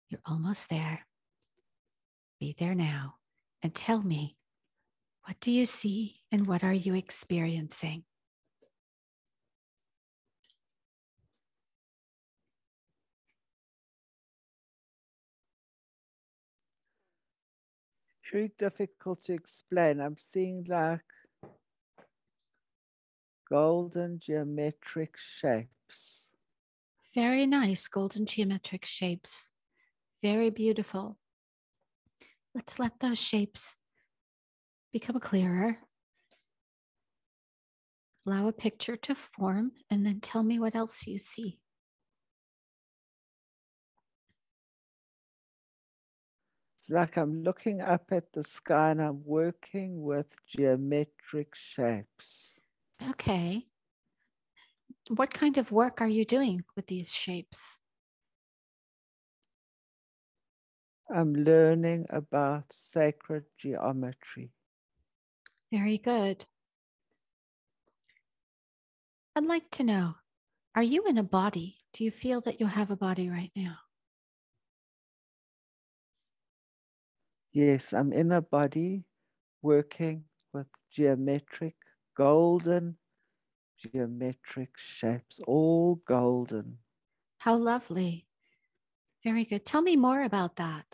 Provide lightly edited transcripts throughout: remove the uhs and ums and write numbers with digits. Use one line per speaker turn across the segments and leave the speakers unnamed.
You're almost there. Be there now and tell me, what do you see and what are you experiencing?
Very difficult to explain. I'm seeing like golden geometric shapes.
Very nice, golden geometric shapes. Very beautiful. Let's let those shapes become clearer. Allow a picture to form and then tell me what else you see.
It's like I'm looking up at the sky and I'm working with geometric shapes.
Okay. What kind of work are you doing with these shapes?
I'm learning about sacred geometry.
Very good. I'd like to know, are you in a body? Do you feel that you have a body right now?
Yes, I'm in a body working with geometric, golden geometric shapes, all golden.
How lovely. Very good. Tell me more about that.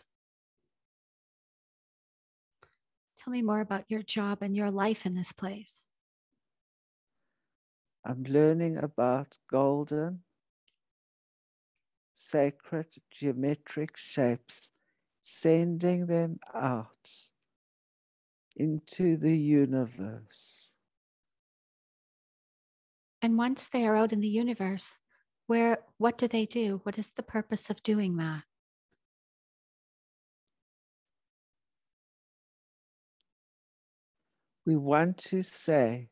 Tell me more about your job and your life in this place.
I'm learning about golden, sacred geometric shapes, sending them out into the universe.
And once they are out in the universe, what do they do? What is the purpose of doing that?
We want to say,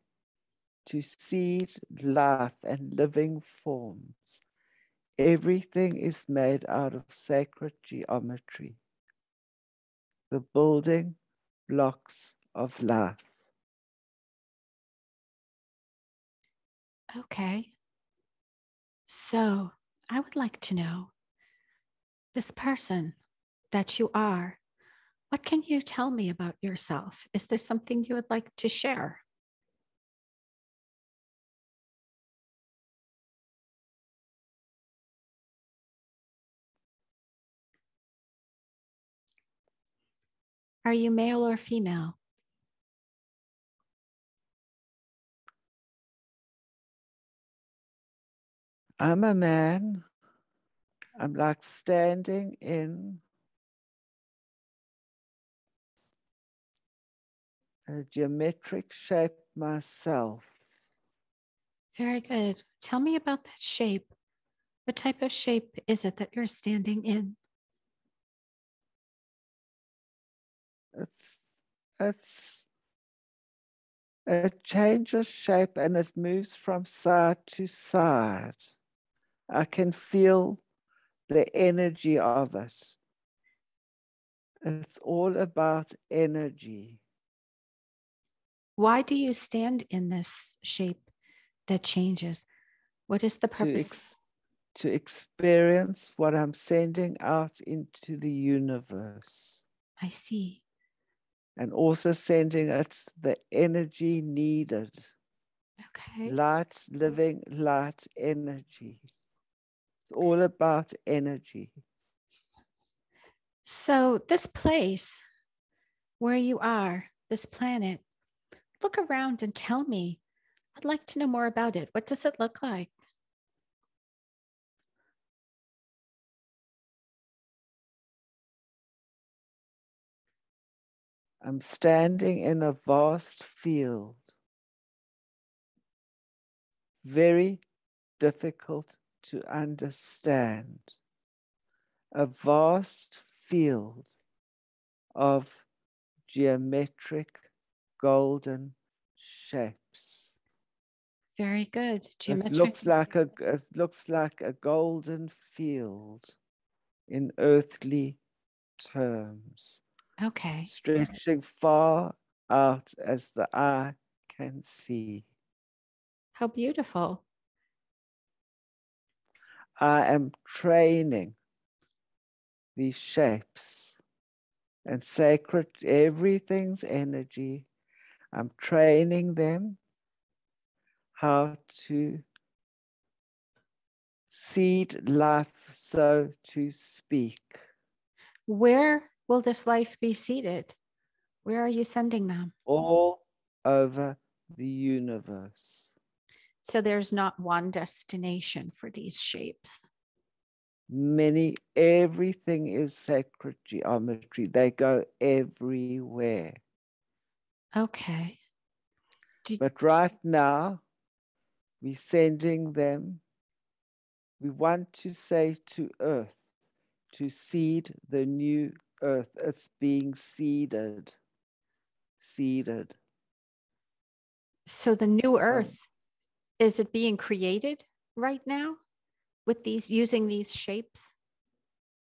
to seed life and living forms. Everything is made out of sacred geometry, the building blocks of life.
Okay. So I would like to know, this person that you are, what can you tell me about yourself? Is there something you would like to share? Are you male or female?
I'm a man. I'm like standing in a geometric shape myself.
Very good. Tell me about that shape. What type of shape is it that you're standing in?
It's it changes shape and it moves from side to side. I can feel the energy of it. It's all about energy.
Why do you stand in this shape that changes? What is the purpose?
To experience what I'm sending out into the universe.
I see.
And also sending it the energy needed.
Okay.
Light, living light energy. It's all about energy.
So, this place where you are, this planet, look around and tell me. I'd like to know more about it. What does it look like?
I'm standing in a vast field, very difficult to understand. A vast field of geometric golden shapes.
Very good.
It
Geometric.
looks like a golden field in earthly terms,
Okay.
stretching far out as the eye can see.
How beautiful.
I am training these shapes and sacred, everything's energy. I'm training them how to seed life, so to speak.
Where will this life be seated? Where are you sending them?
All over the universe.
So there's not one destination for these shapes.
Everything is sacred geometry. They go everywhere.
Okay.
But right now, we're sending them. We want to say to Earth, to seed the new Earth. It's being seeded. Seeded.
So the new Earth, is it being created right now with these, using these shapes?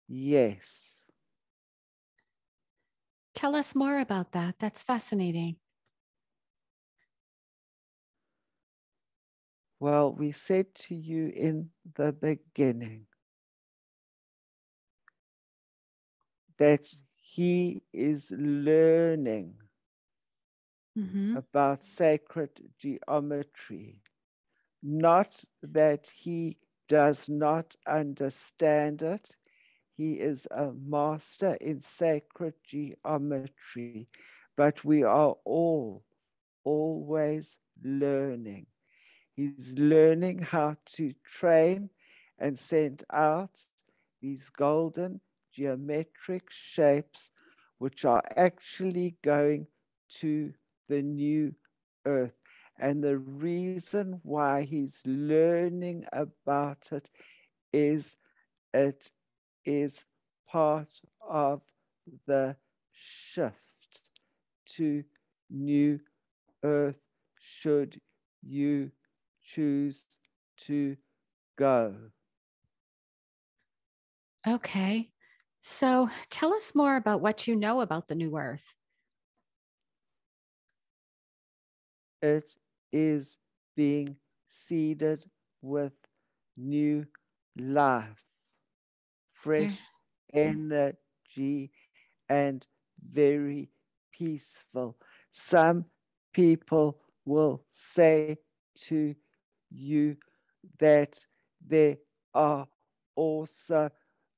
Yes.
Tell us more about that. That's fascinating.
Well, we said to you in the beginning that he is learning about sacred geometry, not that he does not understand it. He is a master in sacred geometry, but we are all always learning. He's learning how to train and send out these golden geometric shapes, which are actually going to the new earth. And the reason why he's learning about it is part of the shift to new earth should you choose to go.
Okay. So tell us more about what you know about the new Earth.
It is being seeded with new life,
There.
fresh energy, and very peaceful. Some people will say to you that there are also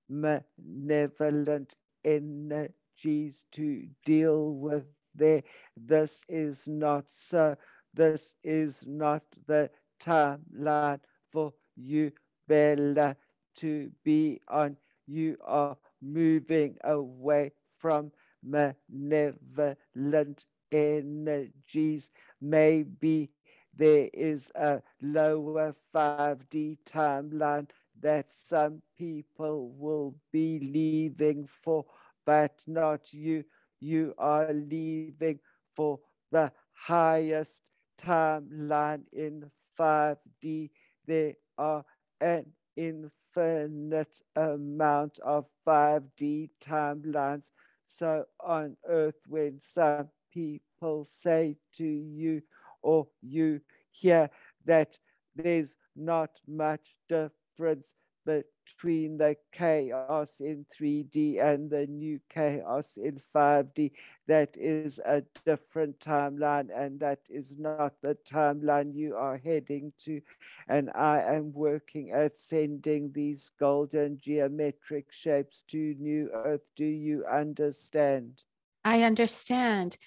malevolent energies to deal with there. This is not so. This is not the timeline for you, Bella, to be on. You are moving away from malevolent energies. Maybe there is a lower 5D timeline that some people will be leaving for, but not you. You are leaving for the highest timeline in 5D. There are an infinite amount of 5D timelines. So on Earth, when some people say to you, or you hear that there's not much difference between the chaos in 3D and the new chaos in 5D. That is a different timeline, and that is not the timeline you are heading to. And I am working at sending these golden geometric shapes to New Earth. Do you understand?
I understand.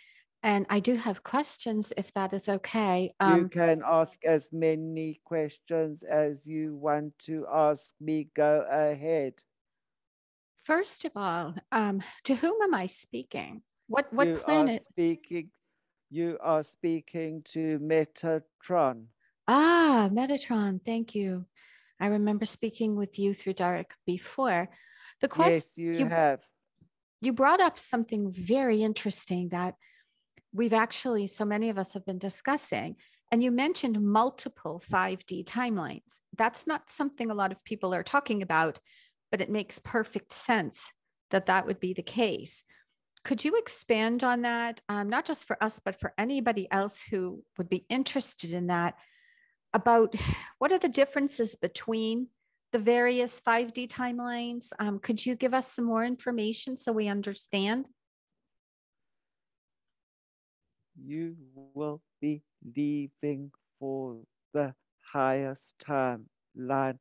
And I do have questions if that is okay.
You can ask as many questions as you want to ask me. Go ahead.
First of all, to whom am I speaking? What
You are
planet?
speaking. You are speaking to Metatron.
Ah, Metatron, thank you. I remember speaking with you through Dark before. The quest
Yes, you have.
you brought up something very interesting that we've actually, so many of us have been discussing. And you mentioned multiple 5D timelines. That's not something a lot of people are talking about, but it makes perfect sense that that would be the case. Could you expand on that, not just for us, but for anybody else who would be interested in that, about what are the differences between the various 5D timelines? Could you give us some more information so we understand?
You will be leaving for the highest timeline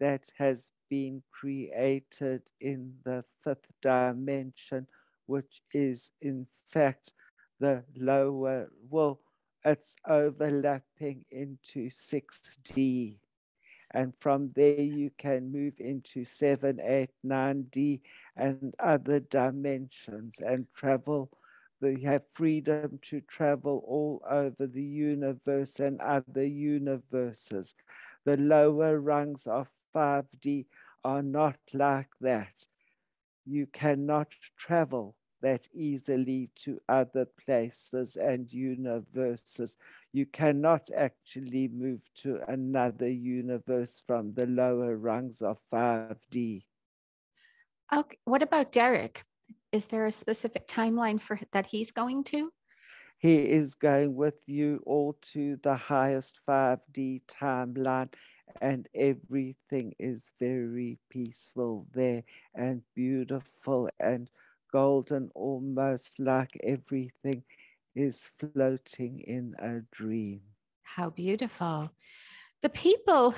that has been created in the fifth dimension, which is in fact the lower, well, it's overlapping into 6D. And from there, you can move into 7, 8, 9D and other dimensions and travel. You have freedom to travel all over the universe and other universes. The lower rungs of 5D are not like that. You cannot travel that easily to other places and universes. You cannot actually move to another universe from the lower rungs of 5D.
Okay. What about Derek? Is there a specific timeline for that he's going to?
He is going with you all to the highest 5D timeline, and everything is very peaceful there and beautiful and golden, almost like everything is floating in a dream.
How beautiful. The people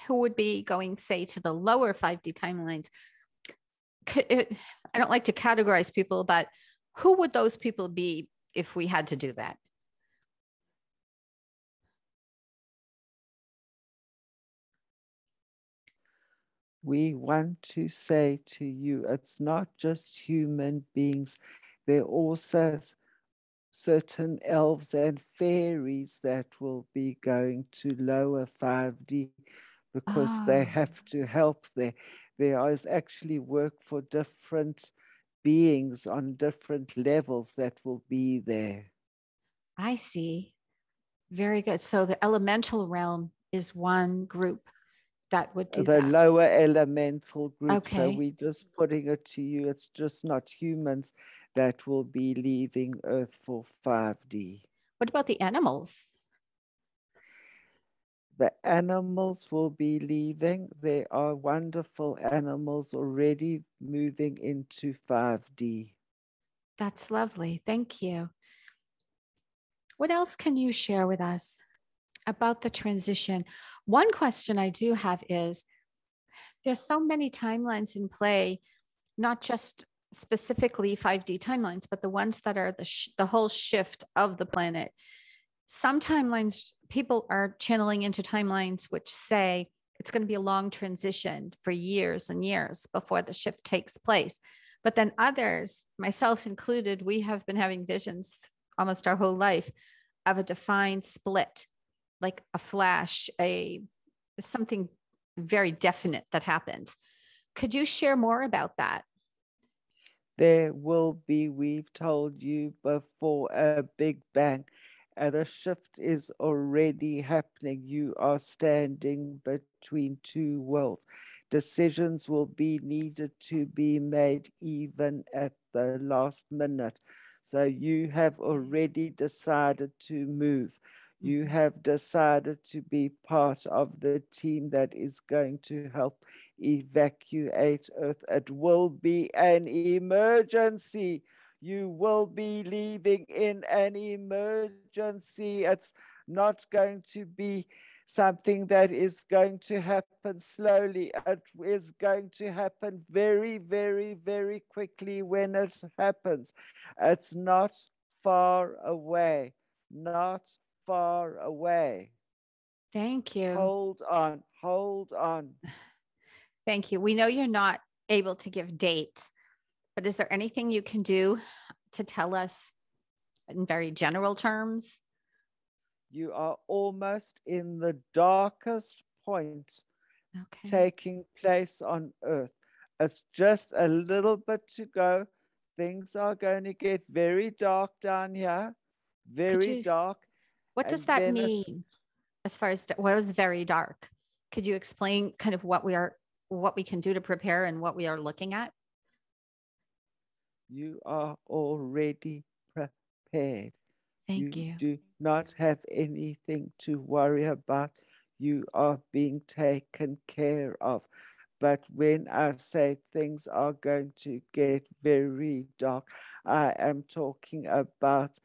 who would be going, say, to the lower 5D timelines, I don't like to categorize people, but who would those people be if we had to do that?
We want to say to you, it's not just human beings, they're also certain elves and fairies that will be going to lower 5D because they
Oh,
have to help there. There is actually work for different beings on different levels that will be there.
I see. Very good. So the elemental realm is one group that would do
The
that.
lower elemental group. So
Okay.
we're just putting it to you. It's just not humans that will be leaving Earth for 5D.
What about the animals?
The animals will be leaving. There are wonderful animals already moving into 5D.
That's lovely. Thank you. What else can you share with us about the transition? One question I do have is there's so many timelines in play, not just specifically 5D timelines, but the ones that are the whole shift of the planet. Some timelines, people are channeling into timelines which say it's going to be a long transition for years and years before the shift takes place. But then others, myself included, we have been having visions almost our whole life of a defined split, like a flash, a something very definite that happens. Could you share more about that?
There will be, we've told you before, a big bang. And the shift is already happening. You are standing between two worlds. Decisions will be needed to be made even at the last minute. So you have already decided to move. You have decided to be part of the team that is going to help evacuate Earth. It will be an emergency. You will be leaving in an emergency. It's not going to be something that is going to happen slowly. It is going to happen very, very, very quickly when it happens. It's not far away, not far away.
Thank you.
Hold on, hold on.
Thank you. We know you're not able to give dates, but is there anything you can do to tell us in very general terms?
You are almost in the darkest point
Okay.
taking place on Earth. It's just a little bit to go. Things are going to get very dark down here,
Could
very
you,
dark.
what does
And
that
then it's,
mean as far as what is very dark? Could you explain kind of what we can do to prepare and what we are looking at?
you are already prepared.
Thank
You
you.
do not have anything to worry about. you are being taken care of. But when I say things are going to get very dark, I am talking about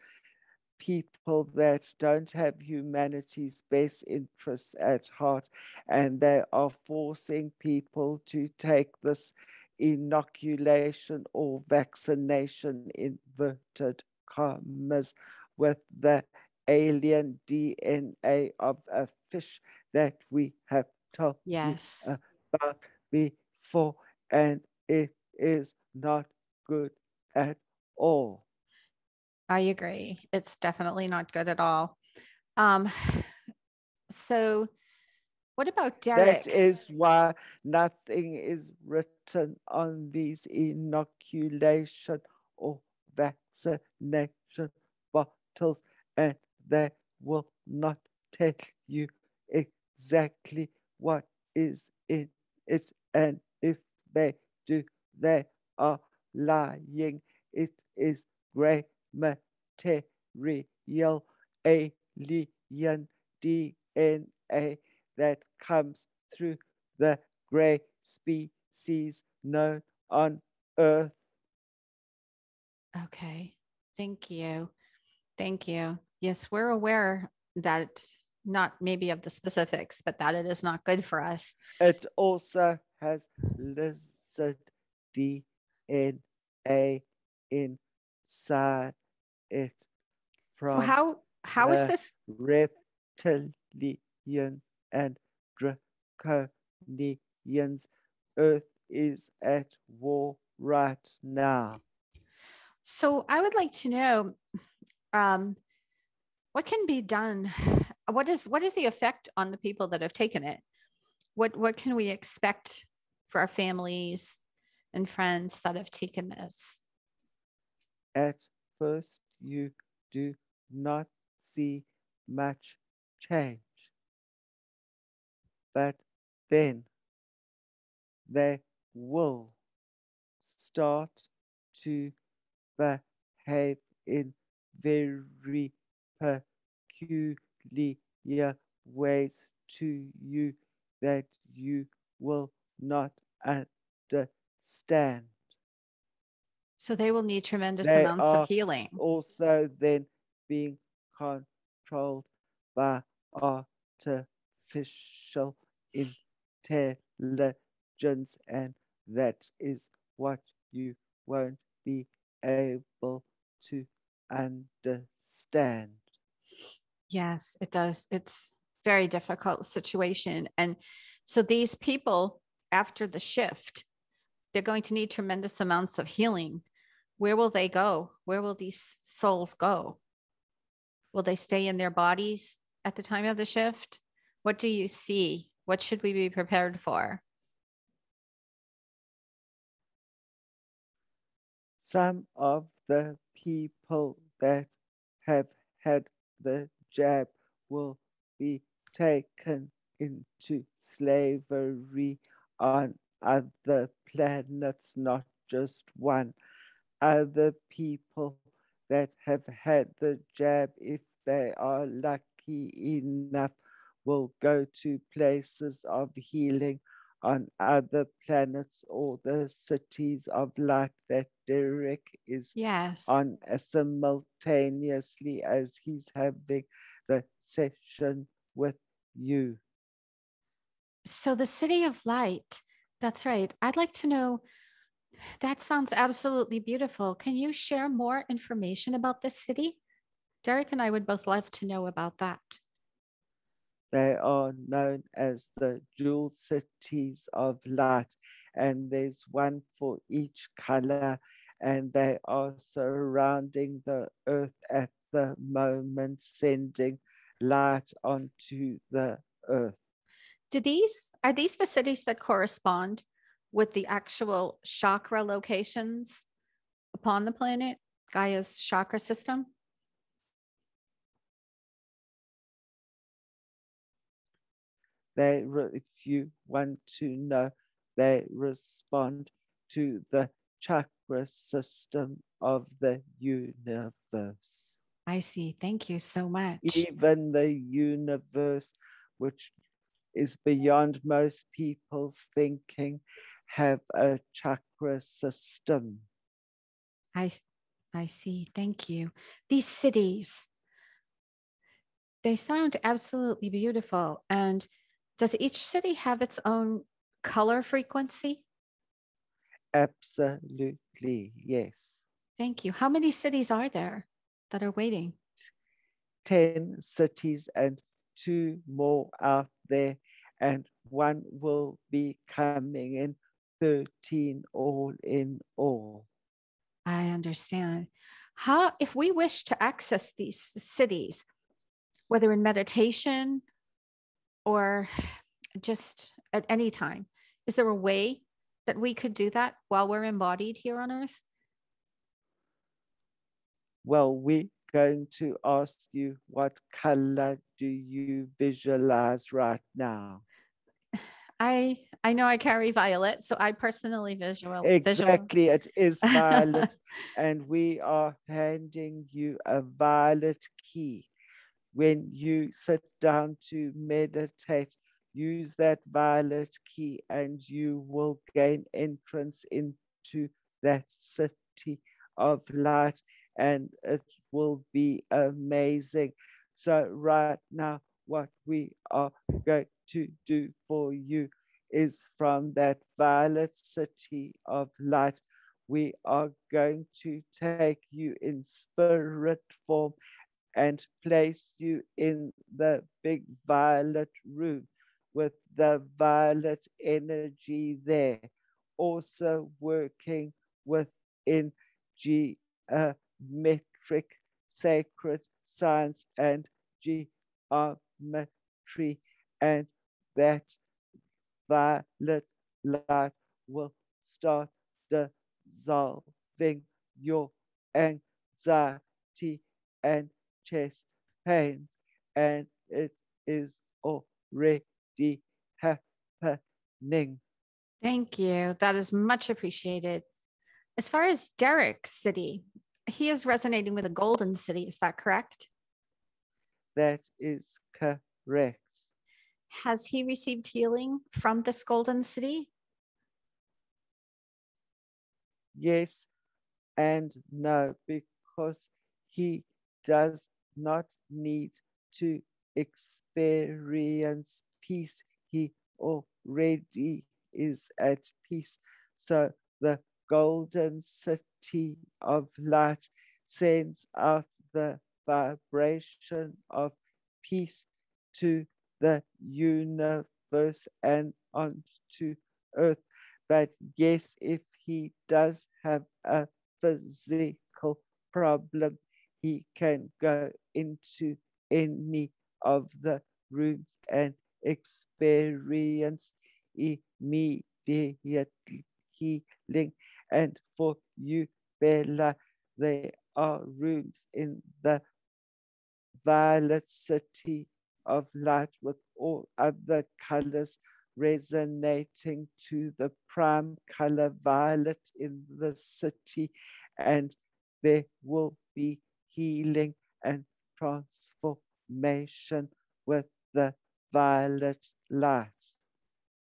people that don't have humanity's best interests at heart, and they are forcing people to take this inoculation or vaccination, inverted commas, with the alien DNA of a fish that we have told you
Yes,
about before, and it is not good at all.
I agree. It's definitely not good at all. Um, so what about
That
Derek?
is why nothing is written on these inoculation or vaccination bottles, and they will not tell you exactly what is in it. And if they do, they are lying. It is gray material, alien DNA that comes through the gray species known on Earth.
Okay, thank you. Thank you. Yes, we're aware that not maybe of the specifics, but that it is not good for us.
It also has lizard DNA inside it
So
from
how is
the
this
reptilian and draconians. Earth is at war right now.
so I would like to know um what can be done? What is the effect on the people that have taken it? What can we expect for our families and friends that have taken this?
At first, you do not see much change, but then they will start to behave in very peculiar ways to you that you will not understand.
So they will need tremendous
They
amounts of
are
healing.
also then being controlled by artificial intelligence, and that is what you won't be able to understand.
Yes, it does. It's very difficult situation. And so these people after the shift, they're going to need tremendous amounts of healing. Where will they go? Where will these souls go? Will they stay in their bodies at the time of the shift? What do you see? What should we be prepared for?
Some of the people that have had the jab will be taken into slavery on other planets, not just one. Other people that have had the jab, if they are lucky enough, will go to places of healing on other planets or the cities of light that Derek is
Yes.
on simultaneously as he's having the session with you.
So the city of light, that's right. I'd like to know. That sounds absolutely beautiful. Can you share more information about this city? Derek and I would both love to know about that.
They are known as the jewel cities of light, and there's one for each color, and they are surrounding the earth at the moment, sending light onto the earth.
Are these the cities that correspond with the actual chakra locations upon the planet, Gaia's chakra system?
If you want to know, they respond to the chakra system of the universe.
I see. Thank you so much.
Even the universe, which is beyond most people's thinking, have a chakra system.
I see. Thank you. These cities, they sound absolutely beautiful. And does each city have its own color frequency?
Absolutely, yes.
Thank you. How many cities are there that are waiting?
10 cities and 2 more out there, and 1 will be coming in, 13 all in all.
I understand. How, if we wish to access these cities, whether in meditation or just at any time, is there a way that we could do that while we're embodied here on Earth?
Well, we're going to ask you, what color do you visualize right now?
I know I carry violet, so I personally visual.
Exactly, it is violet, and we are handing you a violet key. When you sit down to meditate, use that violet key and you will gain entrance into that city of light, and it will be amazing. So right now, what we are going to do for you is, from that violet city of light, we are going to take you in spirit form and place you in the big violet room with the violet energy there, also working within geometric, sacred science and geometry, and that violet light will start dissolving your anxiety and chest pains, and it is already happening.
Thank you. That is much appreciated. As far as Derek's city, he is resonating with a golden city. Is that correct?
That is correct.
Has he received healing from this golden city?
Yes and no, because he does not need to experience peace. He already is at peace. So the golden city of light sends out the vibration of peace to the universe and onto earth. But yes, if he does have a physical problem, he can go into any of the rooms and experience immediate healing. And for you, Bella, there are rooms in the violet city of light with all other colors resonating to the prime color violet in the city, and there will be healing and transformation with the violet light.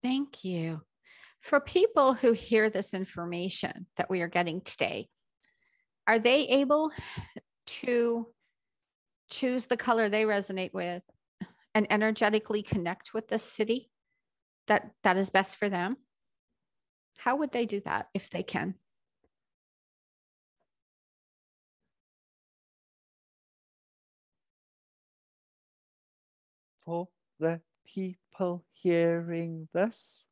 Thank you. For people who hear this information that we are getting today, are they able to choose the color they resonate with and energetically connect with the city that is best for them? How would they do that if they can?
For the people hearing this,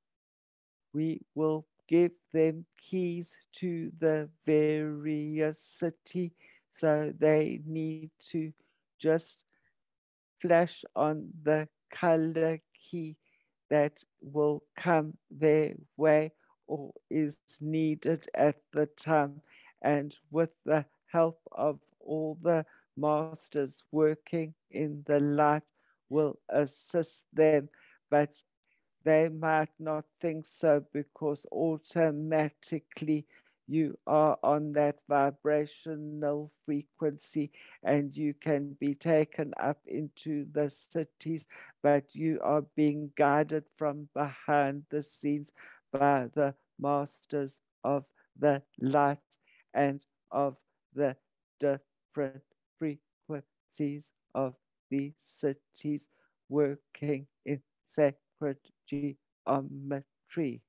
we will give them keys to the various city, so they need to just flash on the color key that will come their way or is needed at the time. And with the help of all the masters working in the light, will assist them. But they might not think so, because automatically You are on that vibrational frequency and you can be taken up into the cities, but you are being guided from behind the scenes by the masters of the light and of the different frequencies of the cities working in sacred geometry.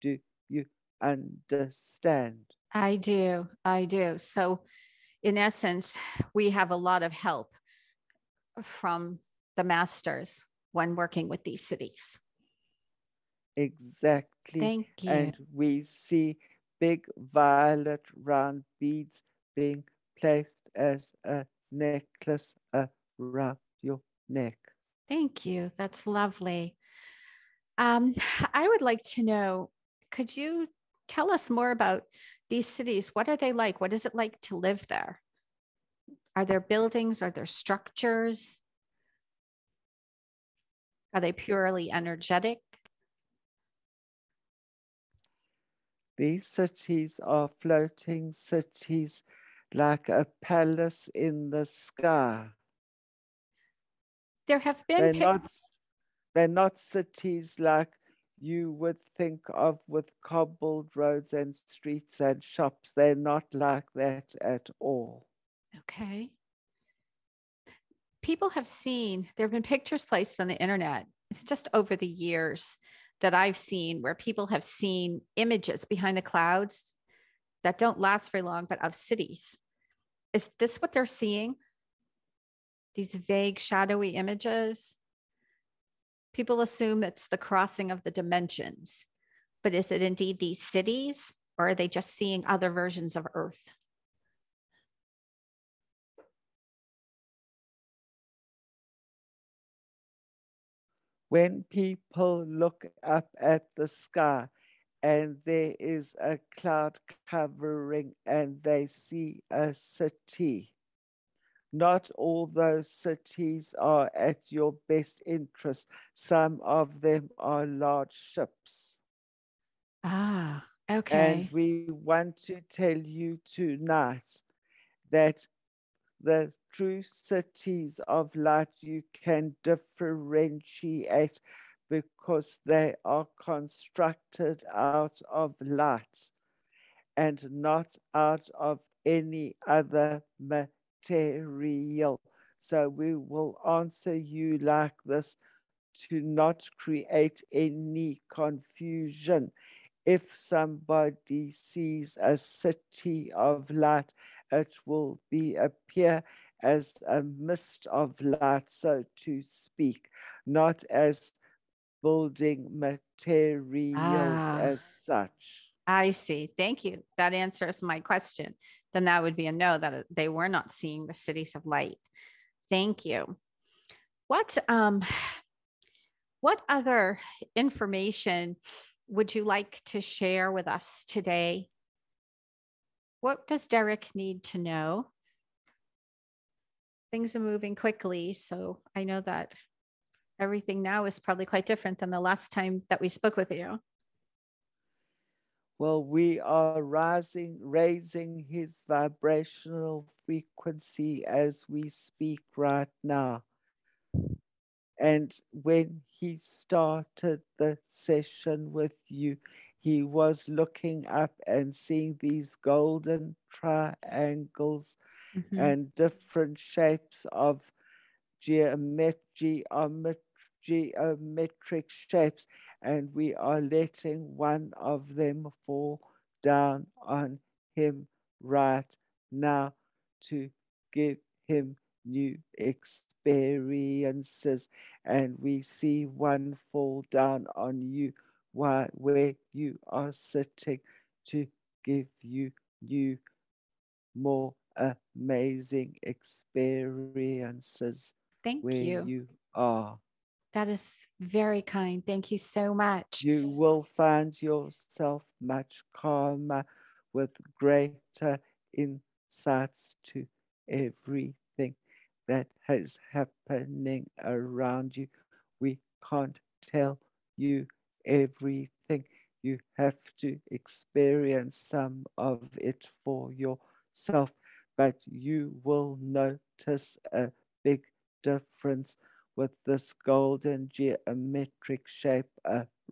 Do you understand?
I do. I do. So, in essence, we have a lot of help from the masters when working with these cities.
Exactly.
Thank you.
And we see big violet round beads being placed as a necklace around your neck.
Thank you. That's lovely. Um, I would like to know, could you tell us more about these cities? What are they like? What is it like to live there? Are there buildings? Are there structures? Are they purely energetic?
These cities are floating cities like a palace in the sky.
There have been
They're not they're not cities like you would think of with cobbled roads and streets and shops. They're not like that at all.
okay. People have seen, there have been pictures placed on the internet just over the years that I've seen where people have seen images behind the clouds that don't last very long, but of cities. Is this what they're seeing? These vague, shadowy images? People assume it's the crossing of the dimensions, but is it indeed these cities, or are they just seeing other versions of Earth?
When people look up at the sky and there is a cloud covering and they see a city, not all those cities are at your best interest. Some of them are large ships.
Ah,
And
okay.
we want to tell you tonight that the true cities of light you can differentiate because they are constructed out of light and not out of any other material. So we will answer you like this to not create any confusion. If somebody sees a city of light, it will be appear as a mist of light, so to speak, not as building materials
Ah,
as such.
I see. Thank you. That answers my question. Then that would be a no that they were not seeing the cities of light. Thank you. What what other information would you like to share with us today? What does Derek need to know? Things are moving quickly, so I know that everything now is probably quite different than the last time that we spoke with you.
Well, we are raising his vibrational frequency as we speak right now. And when he started the session with you, he was looking up and seeing these golden triangles
Mhm.
and different shapes of geometric shapes, and we are letting one of them fall down on him right now to give him new experiences. And we see one fall down on you where you are sitting to give you new, more amazing experiences where
Thank you.
you are.
That is very kind. Thank you so much.
You will find yourself much calmer with greater insights to everything that is happening around you. We can't tell you everything You have to experience some of it for yourself, but you will notice a big difference with this golden geometric shape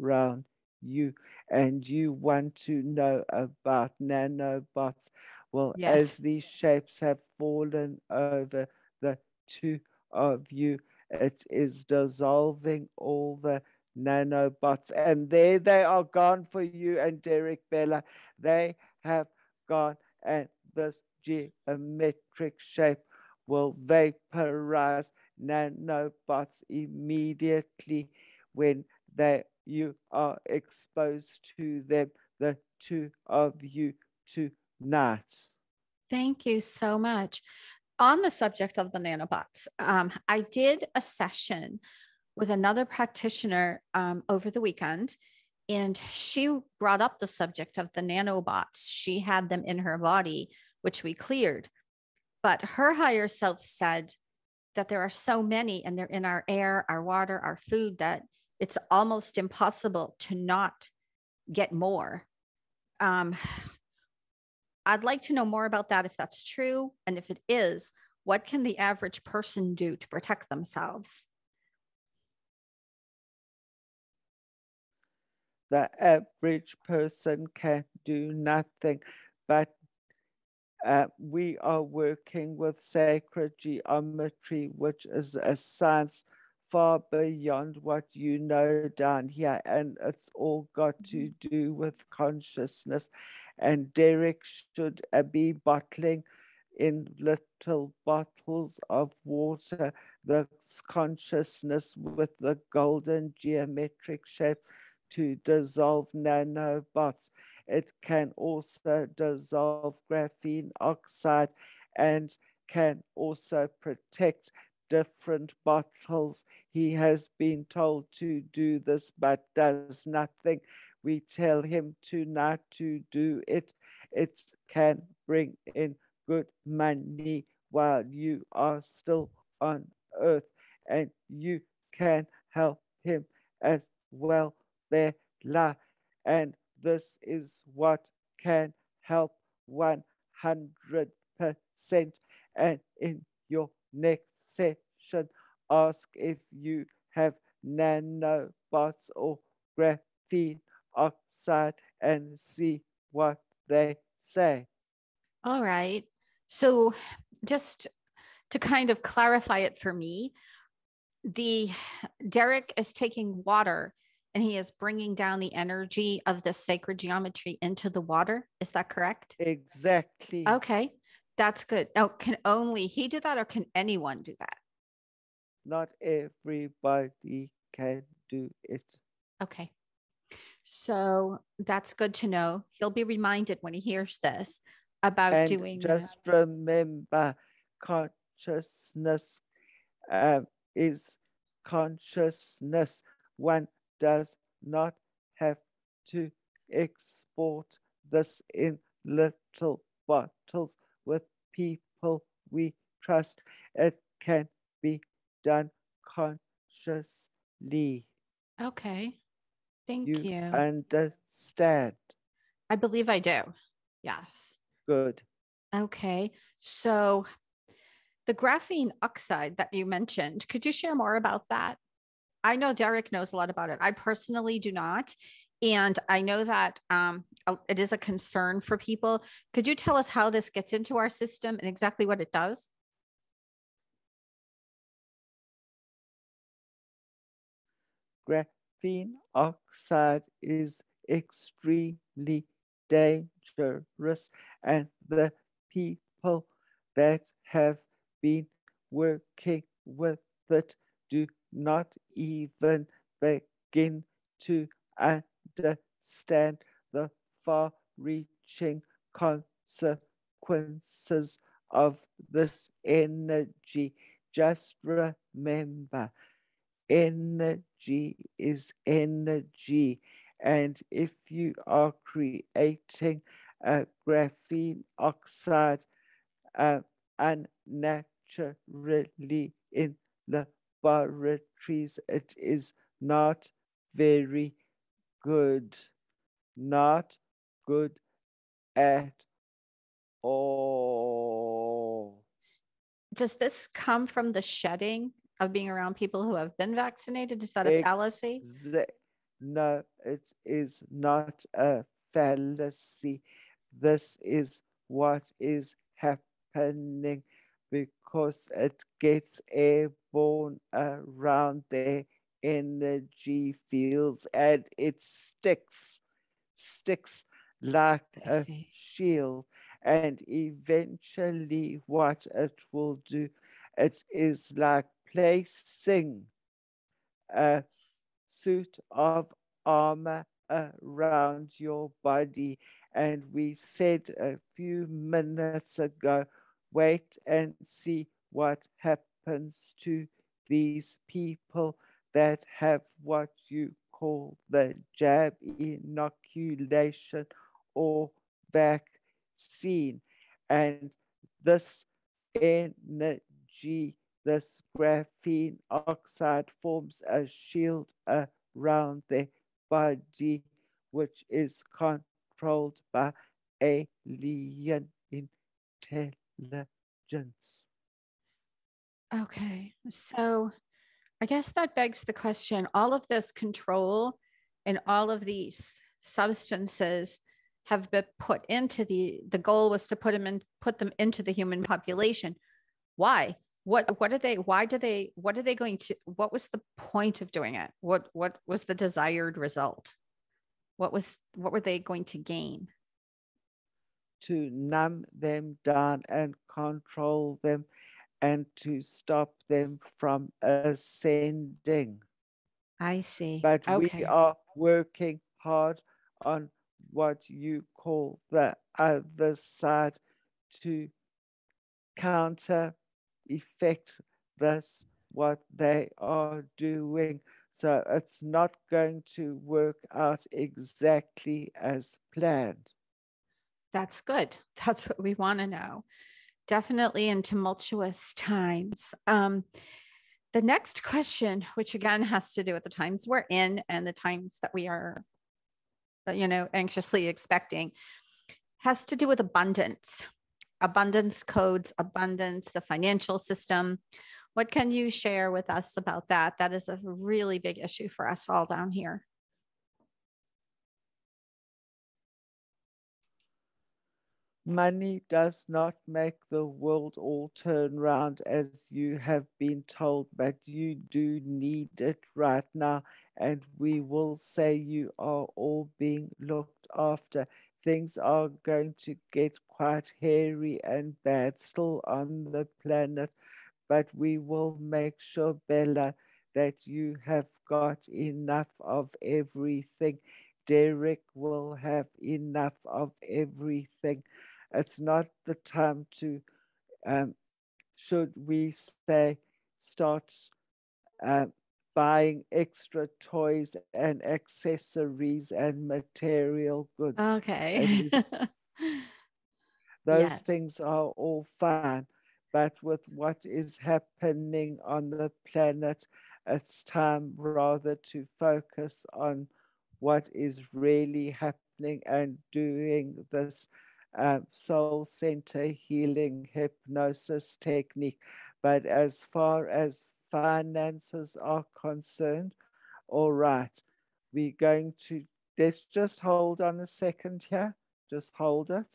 around you. And you want to know about nanobots. Well,
Yes.
as these shapes have fallen over the two of you, it is dissolving all the nanobots, and there they are gone for you and Derek Bella. They have gone, and this geometric shape will vaporize nanobots immediately when you are exposed to them, the two of you tonight.
Thank you so much. On the subject of the nanobots, I did a session with another practitioner over the weekend, and she brought up the subject of the nanobots. She had them in her body, which we cleared. But her higher self said that there are so many, and they're in our air, our water, our food, that it's almost impossible to not get more. Um, I'd like to know more about that if that's true. And if it is, what can the average person do to protect themselves?
The average person can do nothing, but we are working with sacred geometry, which is a science far beyond what you know down here. And it's all got to do with consciousness. And Derek should be bottling in little bottles of water the consciousness with the golden geometric shape to dissolve nanobots. It can also dissolve graphene oxide and can also protect different bottles. He has been told to do this but does nothing. We tell him to not to do it. It can bring in good money while you are still on earth, and you can help him as well, Bella. And this is what can help 100%. And in your next session, ask if you have nanobots or graphene oxide and see what they say.
All right. So, just to kind of clarify it for me, the Derek is taking water and he is bringing down the energy of the sacred geometry into the water. Is that correct?
Exactly.
Okay, that's good. Now, can only he do that or can anyone do that?
Not everybody can do it.
Okay. So that's good to know. He'll be reminded when he hears this about
And
doing that.
just remember, consciousness is consciousness. One does not have to export this in little bottles with people we trust. It can be done consciously.
Okay. Thank
You
you.
understand?
I believe I do. Yes.
Good.
Okay. So the graphene oxide that you mentioned, could you share more about that? I know Derek knows a lot about it. I personally do not. And I know that it is a concern for people. Could you tell us how this gets into our system and exactly what it does?
Graphene oxide is extremely dangerous, and the people that have been working with it do not even begin to understand the far reaching consequences of this energy. Just remember, energy is energy. And if you are creating a graphene oxide unnaturally in laboratories, it is not very good. not good at all.
Does this come from the shedding of being around people who have been vaccinated? Is that a fallacy?
No, it is not a fallacy. This is what is happening because it gets airborne around their energy fields and it sticks like
I
a
see.
shield. And eventually, what it will do, it is like placing a suit of armor around your body. And we said a few minutes ago, wait and see what happens to these people that have what you call the jab inoculation or vaccine. And this energy, this graphene oxide forms a shield around the body, which is controlled by alien intelligence.
Okay. So I guess that begs the question, all of this control and all of these substances have been put into the goal was to put them into the human population. Why? What are they, why do they, what are they going to, what was the point of doing it? What was the desired result? What were they going to gain?
To numb them down and control them and to stop them from ascending.
I see.
But we
Okay.
are working hard on what you call the other side to counter effect this, what they are doing. So it's not going to work out exactly as planned.
That's good. That's what we want to know. Definitely in tumultuous times. The next question, which again has to do with the times we're in and the times that we are, anxiously expecting, has to do with abundance, abundance codes, abundance, the financial system. What can you share with us about that? That is a really big issue for us all down here.
Money does not make the world all turn round as you have been told, but you do need it right now. And we will say you are all being looked after. Things are going to get quite hairy and bad still on the planet, but we will make sure, Bella, that you have got enough of everything. Derek will have enough of everything. It's not the time to, should we say, start um, buying extra toys and accessories and material goods. It
Okay.
is those
Yes.
things are all fine. But with what is happening on the planet, it's time rather to focus on what is really happening and doing this soul center healing hypnosis technique. But as far as finances are concerned, all right, we're going to, let's just hold on a second here. Just hold it. Hold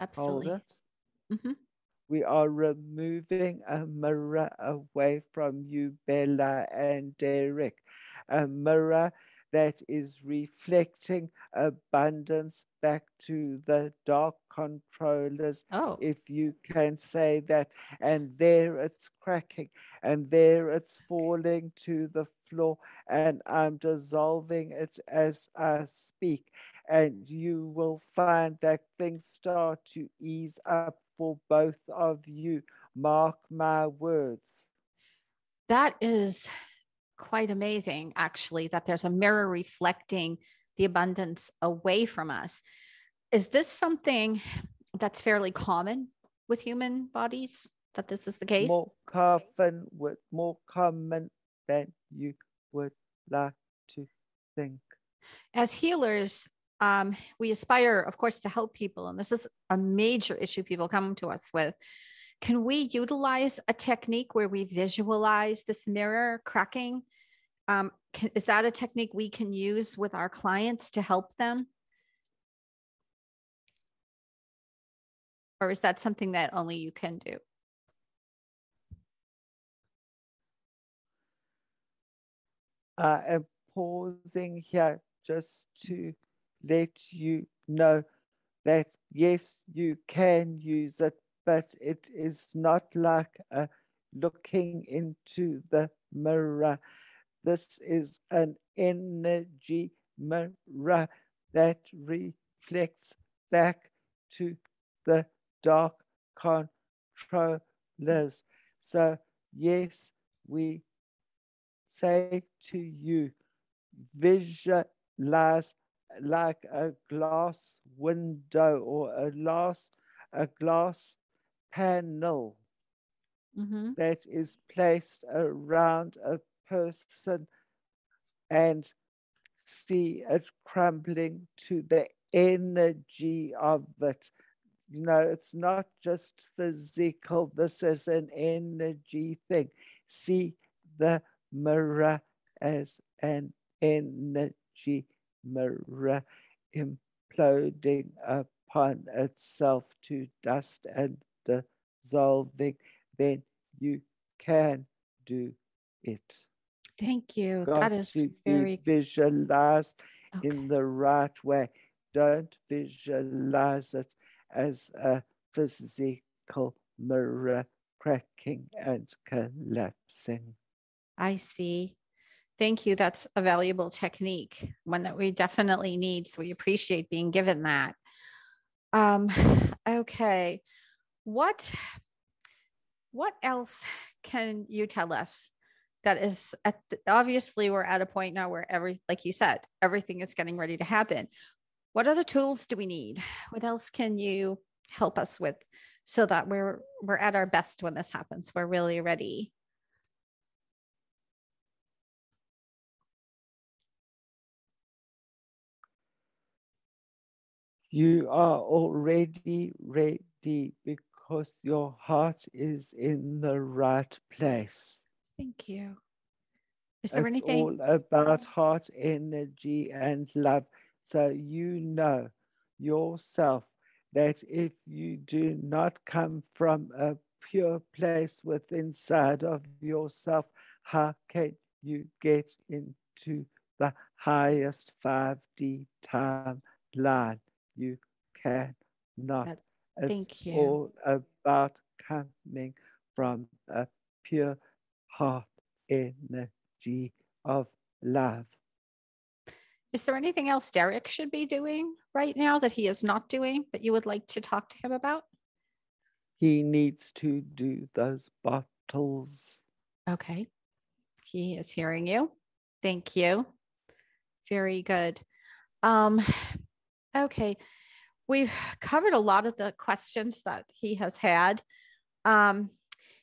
Absolutely.
it.
Mm-hmm.
We are removing a mirror away from you, Bella and Derek. A mirror that is reflecting abundance back to the dark controllers,
Oh,
if you can say that. And there it's cracking, and there it's falling to the floor, and I'm dissolving it as I speak. And you will find that things start to ease up for both of you. Mark my words.
that is quite amazing, actually, that there's a mirror reflecting the abundance away from us. Is this something that's fairly common with human bodies, that this is the case?
More common than you would like to think.
As healers, we aspire, of course, to help people. And this is a major issue people come to us with. Can we utilize a technique where we visualize this mirror cracking? Is that a technique we can use with our clients to help them? Or is that something that only you can do?
I am pausing here just to let you know that yes, you can use it, but it is not like looking into the mirror. This is an energy mirror that reflects back to the dark controllers. So yes, we say to you, visualize like a glass window or a glass panel that is placed around a person and see it crumbling to the energy of it. You know, it's not just physical, this is an energy thing. See the mirror as an energy mirror imploding upon itself to dust and dissolving, then you can do it.
Thank you.
Got
That is
to be
very
visualized
okay.
in the right way. Don't visualize it as a physical mirror cracking and collapsing.
I see. Thank you. That's a valuable technique, one that we definitely need. So we appreciate being given that. Okay. What else can you tell us that is obviously we're at a point now where like you said, everything is getting ready to happen. What other tools do we need? What else can you help us with so that we're at our best when this happens? We're really ready.
You are already ready because your heart is in the right place.
Thank you. Is there
It's
anything?
all about heart energy and love. So you know yourself that if you do not come from a pure place within inside of yourself, how can you get into the highest 5D timeline? You cannot. It's
Thank you.
all about coming from a pure heart energy of love.
Is there anything else Derek should be doing right now that he is not doing that you would like to talk to him about?
He needs to do those bottles.
Okay. He is hearing you. Thank you. Very good. Okay. We've covered a lot of the questions that he has had.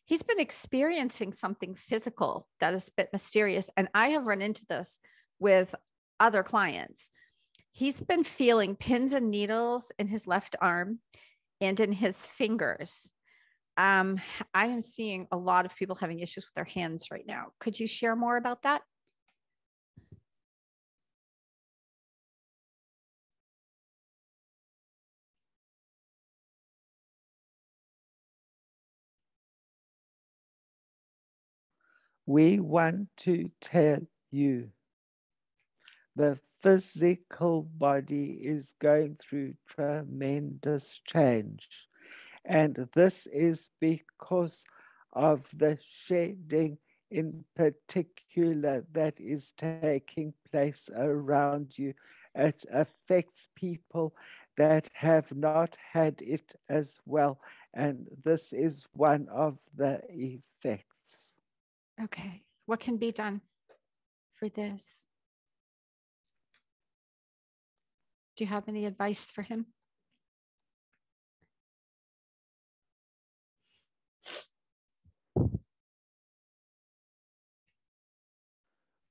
He's been experiencing something physical that is a bit mysterious. And I have run into this with other clients. He's been feeling pins and needles in his left arm and in his fingers. I am seeing a lot of people having issues with their hands right now. Could you share more about that?
We want to tell you the physical body is going through tremendous change. And this is because of the shedding in particular that is taking place around you. It affects people that have not had it as well. And this is one of the effects.
Okay. What can be done for this? Do you have any advice for him?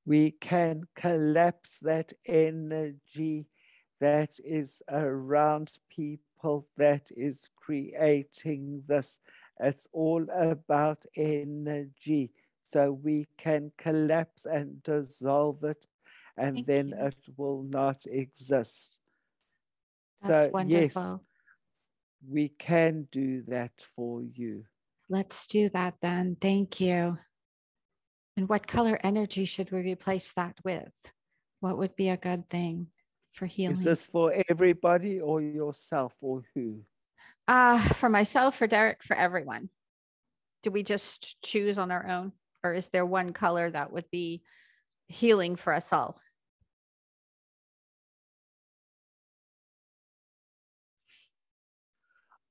We can collapse that energy that is around people that is creating this. It's all about energy. So we can collapse and dissolve it, and
Thank
then
you.
it will not exist.
That's
So, yes,
wonderful.
we can do that for you.
Let's do that then. Thank you. And what color energy should we replace that with? What would be a good thing for
Is
healing?
this for everybody or yourself or who?
For myself, for Derek, for everyone. Do we just choose on our own? Or is there one color that would be healing for us all?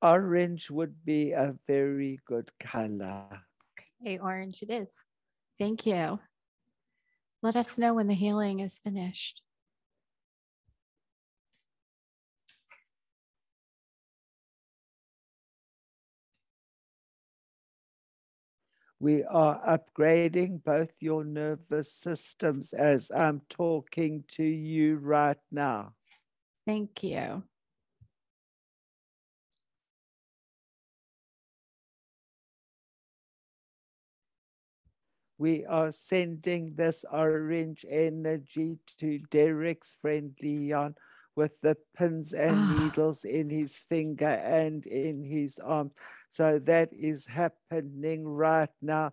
Orange would be a very good color.
Okay, orange it is. Thank you. Let us know when the healing is finished.
We are upgrading both your nervous systems as I'm talking to you right now.
Thank you.
We are sending this orange energy to Derek's friend Leon with the pins and
Ah,
needles in his finger and in his arm. So that is happening right now,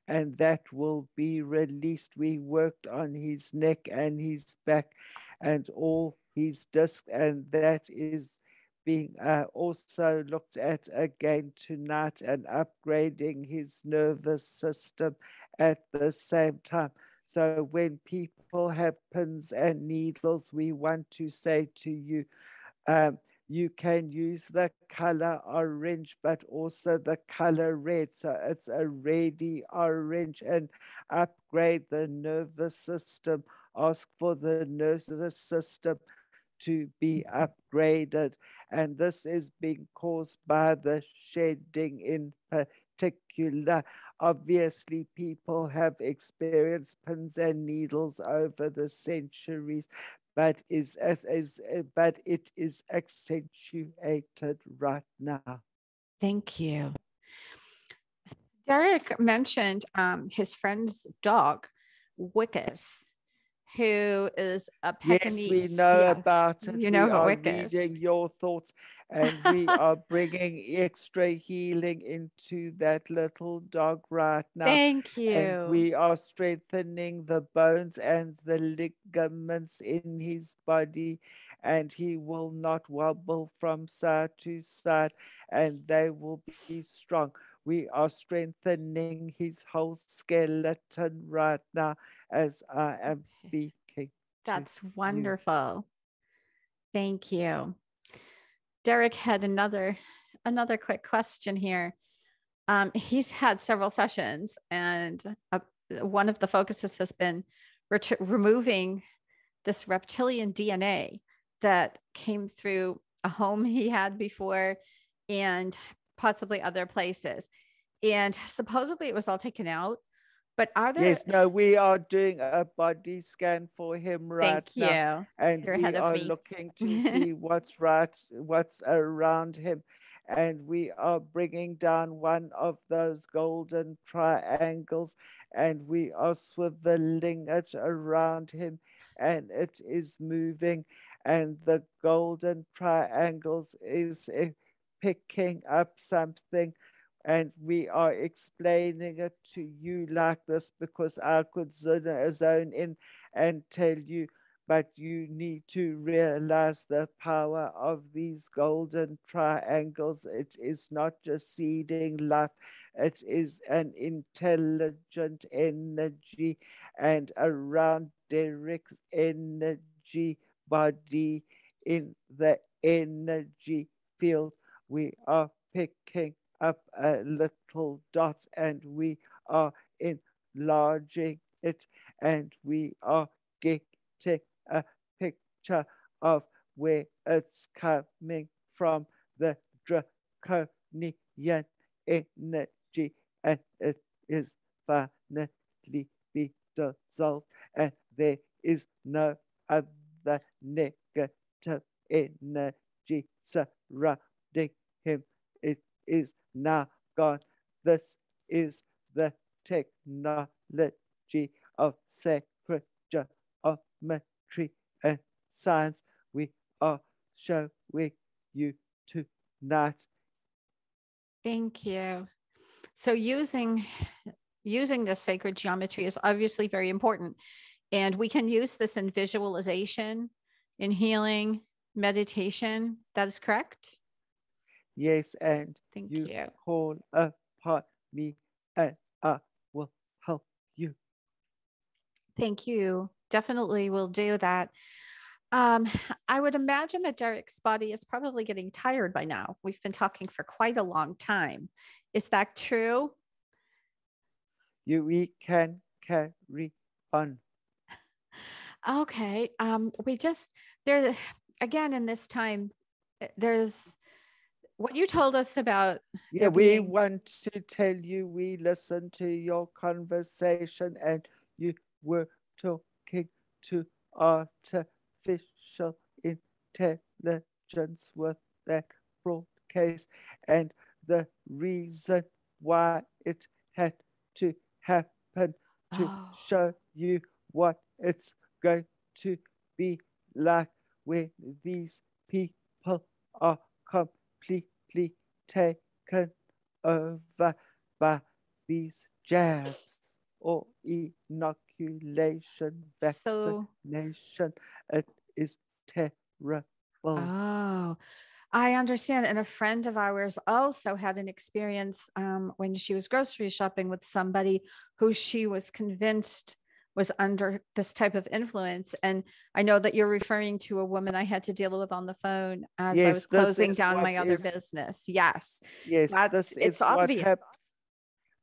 and that will be released. We worked on his neck and his back and all his discs, and that is being also looked at again tonight and upgrading his nervous system at the same time. So when people have pins and needles, we want to say to you, you can use the color orange, but also the color red. So it's a ready orange, and upgrade the nervous system. Ask for the nervous system to be upgraded. And this is being caused by the shedding in particular. Obviously, people have experienced pins and needles over the centuries, but it is accentuated right now.
thank you. Derek mentioned his friend's dog, Wickus, who is a
Yes, we
Pekingese.
know
Yeah,
about it.
you know
We
about
are
Wickus.
reading your thoughts, and we are bringing extra healing into that little dog right now.
Thank
And
you.
we are strengthening the bones and the ligaments in his body, and he will not wobble from side to side, and they will be strong. We are strengthening his whole skeleton right now as I am speaking to
That's
you.
wonderful. Thank you. Derek had another quick question here. He's had several sessions, and one of the focuses has been removing this reptilian DNA that came through a home he had before and possibly other places. And supposedly it was all taken out. But are there,
Yes, no, we are doing a body scan for him right
thank
now,
you.
and
You're
we
ahead of
are
me.
looking to see what's right, what's around him. And we are bringing down one of those golden triangles, and we are swiveling it around him, and it is moving. And the golden triangles is picking up something, and we are explaining it to you like this because I could zone in and tell you, but you need to realize the power of these golden triangles. It is not just seeding life, it is an intelligent energy, and around Derek's energy body in the energy field, we are picking up a little dot, and we are enlarging it, and we are getting a picture of where it's coming from, the draconian energy, and it is finally be dissolved, and there is no other negativity quantum energy surrounding him. It is now gone. This is the technology of sacred geometry and science we are showing you tonight.
Thank you. So using the sacred geometry is obviously very important. And we can use this in visualization, in healing, meditation. That is correct?
Yes, and
Thank
you
you.
call upon me and I will help you.
Thank you. Definitely will do that. I would imagine that Derek's body is probably getting tired by now. We've been talking for quite a long time. Is that true?
We can carry on.
Okay. We just there again in this time, there's what you told us about
Yeah,
there
we
being.
want to tell you we listened to your conversation and you were talking to artificial intelligence with that broadcast, and the reason why it had to happen to
Oh,
show you what it's going to be like when these people are completely taken over by these jabs or inoculation,
so
vaccination. It is terrible.
oh, I understand. And a friend of ours also had an experience when she was grocery shopping with somebody who she was convinced was under this type of influence. And I know that you're referring to a woman I had to deal with on the phone as I was
Yes, this
closing
is
down
what
my other
is,
business. Yes,
yes,
that
this
it's
is what
obvious.
happened.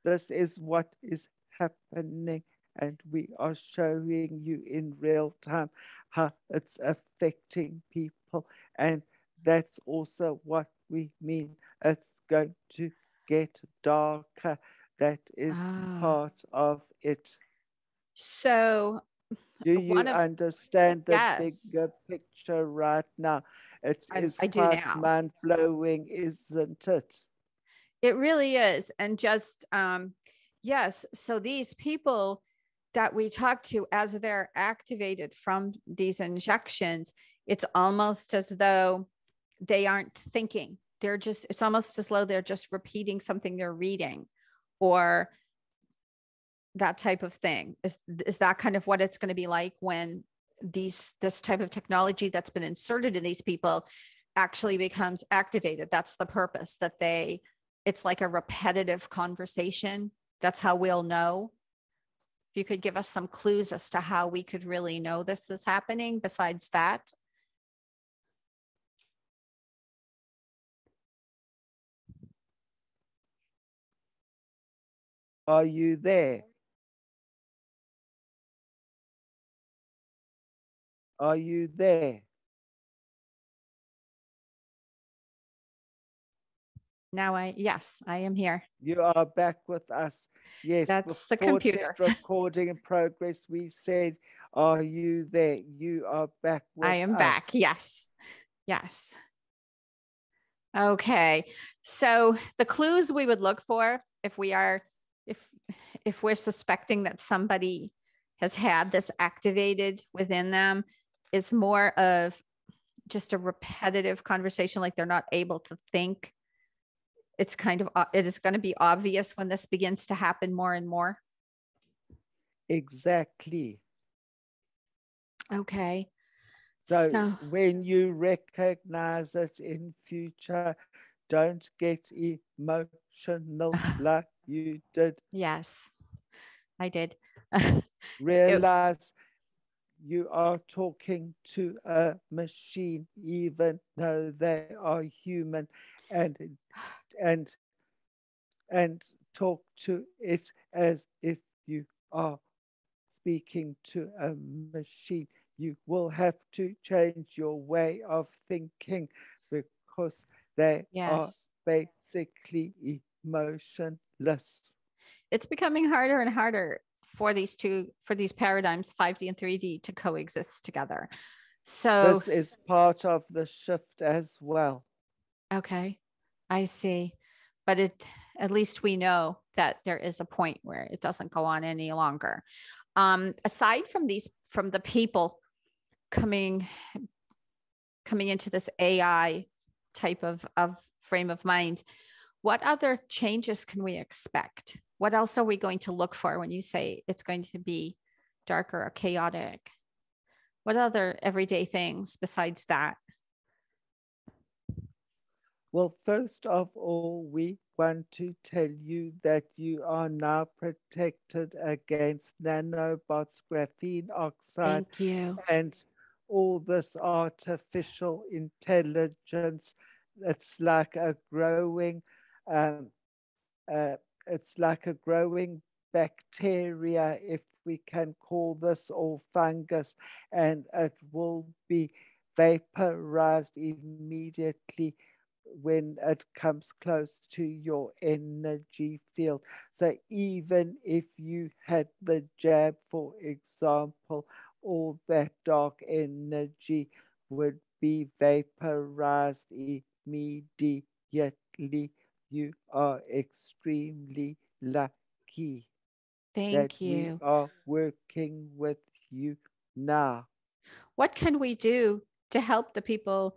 This is what is happening, and we are showing you in real time how it's affecting people. And that's also what we mean. It's going to get darker. That is
Ah,
part of it.
so
Do
one
you
of
understand the
yes,
bigger picture right now? It is
I do
quite
now.
mind blowing, isn't it?
It really is. And just, yes. So these people that we talk to as they're activated from these injections, it's almost as though they aren't thinking. They're just, it's almost as though they're just repeating something they're reading or that type of thing. Is that kind of what it's going to be like when this type of technology that's been inserted in these people actually becomes activated? That's the purpose, that it's like a repetitive conversation. That's how we'll know. If you could give us some clues as to how we could really know this is happening besides that.
Are you there? Are you there?
Yes, I am here.
You are back with us. Yes,
That's the
before it said
computer.
recording in progress, we said, are you there? You are back
I
with
am
us.
back. Yes. Yes. Okay. So the clues we would look for if we are if if we're suspecting that somebody has had this activated within them is more of just a repetitive conversation, like they're not able to think. It's kind of it is going to be obvious when this begins to happen more and more.
Exactly.
Okay.
So when you recognize it in future, don't get emotional like you did.
Yes, I did.
Realize you are talking to a machine, even though they are human, and and and talk to it as if you are speaking to a machine. You will have to change your way of thinking because they are
Yes.
basically emotionless.
It's becoming harder and harder for these paradigms, 5D and 3D, to coexist together. So,
This is part of the shift as well.
okay, I see. But at least we know that there is a point where it doesn't go on any longer. Aside from from the people coming into this AI type of frame of mind, what other changes can we expect? What else are we going to look for when you say it's going to be darker or chaotic? What other everyday things besides that?
Well, first of all, we want to tell you that you are now protected against nanobots, graphene oxide,
Thank you.
and all this artificial intelligence. It's like a growing, um, uh, it's like a growing bacteria, if we can call this, or fungus, and it will be vaporized immediately when it comes close to your energy field. So even if you had the jab, for example, all that dark energy would be vaporized immediately. You are extremely lucky that
Thank
we
you.
are working with you now.
What can we do to help the people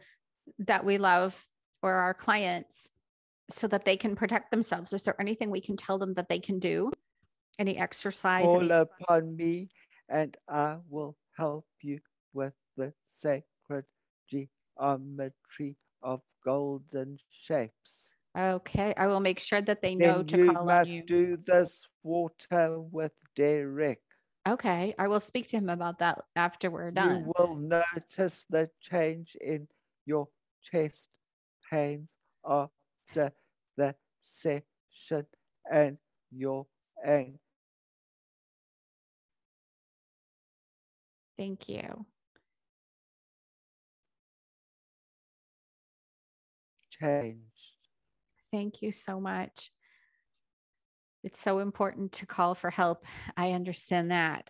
that we love or our clients so that they can protect themselves? Is there anything we can tell them that they can do? Any exercise?
Call upon me, and I will help you with the sacred geometry of golden shapes.
Okay, I will make sure that they know
Then
to
you
call on
must
you.
do this water with Derek.
Okay, I will speak to him about that after we're
You
done.
will notice the change in your chest pains after the session, and your
Thank you.
changed.
Thank you so much. It's so important to call for help. I understand that.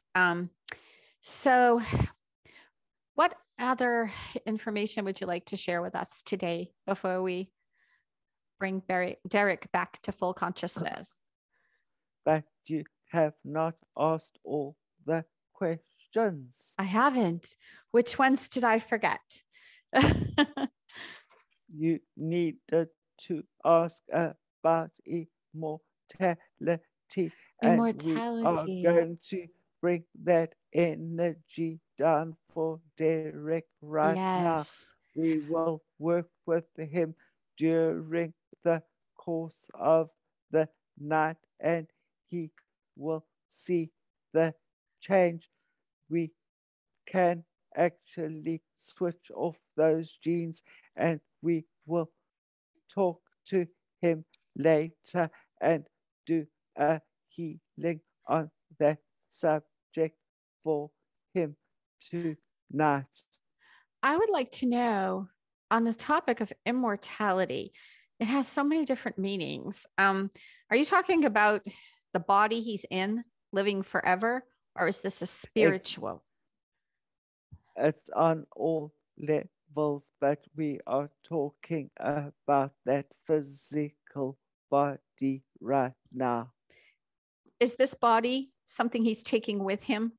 So, what other information would you like to share with us today before we bring Derek back to full consciousness?
But you have not asked all the questions.
I haven't. Which ones did I forget?
You needed to ask about immortality, and we are
Immortality.
going to bring that energy down for Derek right now.
Yes.
We will work with him during the course of the night, and he will see the change. We can actually switch off those genes, and we will talk to him later and do a healing on that subject for him tonight.
I would like to know on the topic of immortality, it has so many different meanings. Are you talking about the body he's in living forever, or is this a
It's,
spiritual?
it's on all levels, but we are talking about that physical body right now.
Is this body something he's taking with him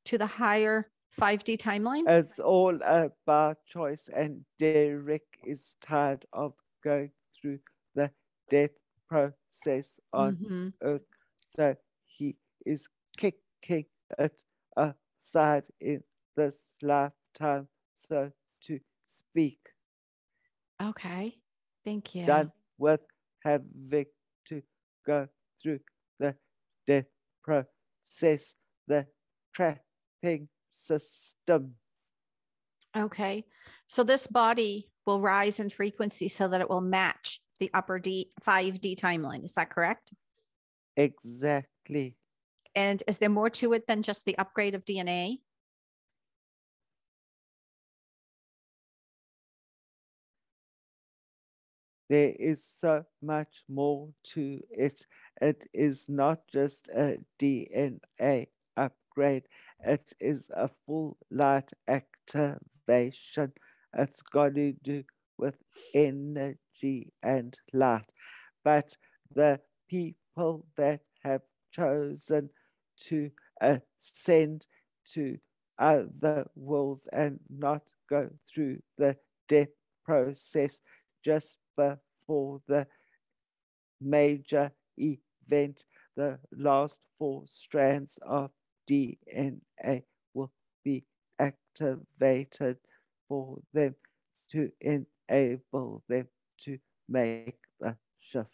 to the higher 5D timeline?
It's all about choice, and Derek is tired of going through the death process on
Mm-hmm.
Earth. So he is kicking it aside in this lifetime, so to speak.
Okay. Thank you.
Done with having to go through the death process, the trapping system.
Okay. So this body will rise in frequency so that it will match the upper 5D timeline. Is that correct?
Exactly.
And is there more to it than just the upgrade of DNA?
There is so much more to it. It is not just a DNA upgrade, it is a full light activation salvation. It's got to do with energy and light. But the people that have chosen to ascend to other worlds and not go through the death process just before the major event, the last four strands of DNA will be activated for them to enable them to make the shift.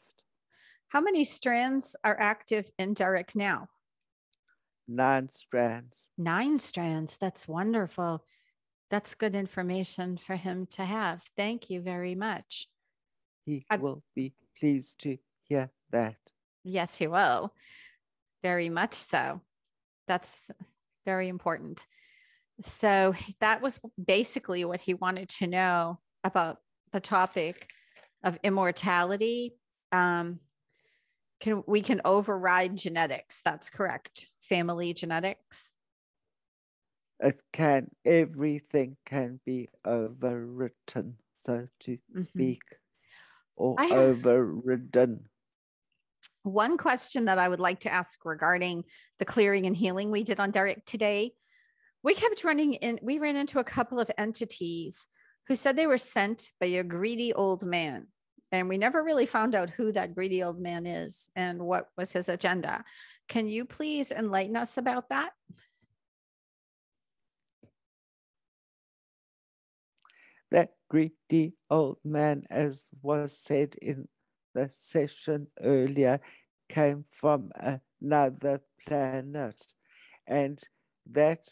How many strands are active in Derek now?
9 strands.
9 strands. That's wonderful. That's good information for him to have. Thank you very much.
He will be pleased to hear that.
Yes, he will. Very much so. That's very important. So that was basically what he wanted to know about the topic of immortality. We can override genetics. That's correct. Family genetics.
Everything can be overwritten, so to speak, or overridden.
One question that I would like to ask regarding the clearing and healing we did on Derek today, we ran into a couple of entities who said they were sent by a greedy old man. And we never really found out who that greedy old man is and what was his agenda. Can you please enlighten us about that?
That greedy old man, as was said in the session earlier, came from another planet. And that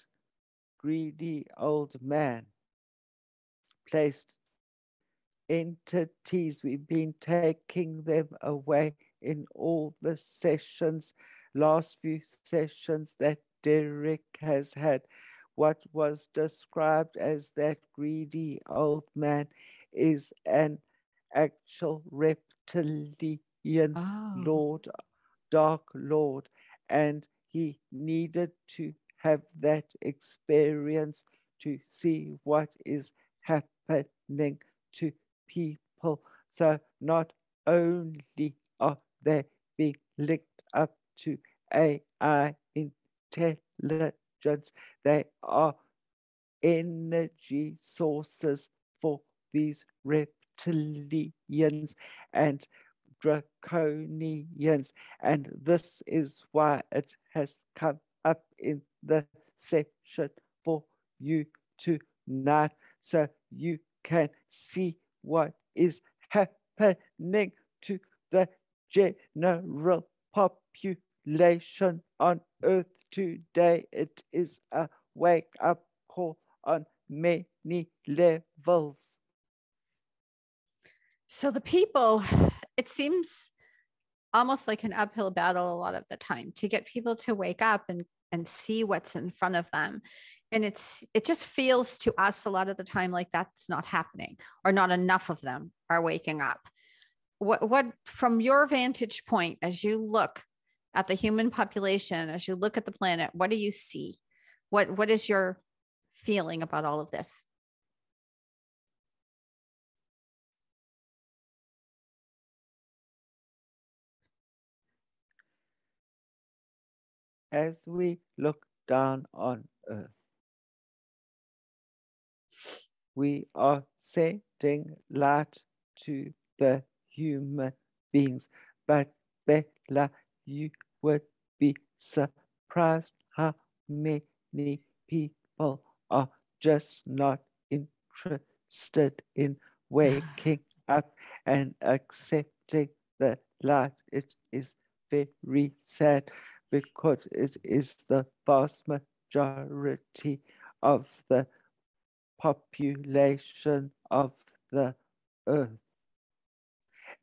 greedy old man placed entities. We've been taking them away in all the sessions, last few sessions that Derek has had. What was described as that greedy old man is an actual reptilian lord, dark lord, and he needed to have that experience to see what is happening to people. So not only are they being linked up to AI intelligence, they are energy sources for these reptilians and draconians. And this is why it has come up in the session for you tonight, so you can see what is happening to the general population on Earth today. It is a wake up call on many levels.
So the people, it seems almost like an uphill battle a lot of the time to get people to wake up and see what's in front of them. And it just feels to us a lot of the time like that's not happening, or not enough of them are waking up. What from your vantage point, as you look at the human population, as you look at the planet, what do you see? What is your feeling about all of this?
As we look down on Earth, we are sending light to the human beings. But Bella, you would be surprised how many people are just not interested in waking up and accepting the light. It is very sad, because it is the vast majority of the population of the Earth.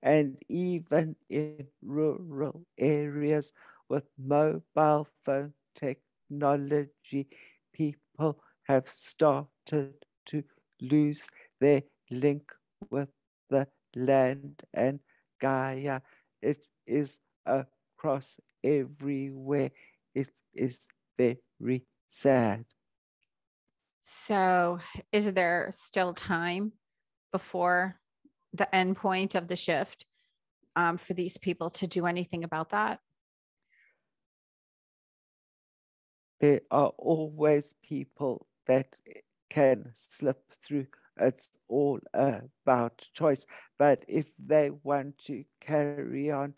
And even in rural areas with mobile phone technology, people have started to lose their link with the land and Gaia. It is across everywhere. It is very sad.
So, is there still time before the end point of the shift for these people to do anything about that?
There are always people that can slip through. It's all about choice. But if they want to carry on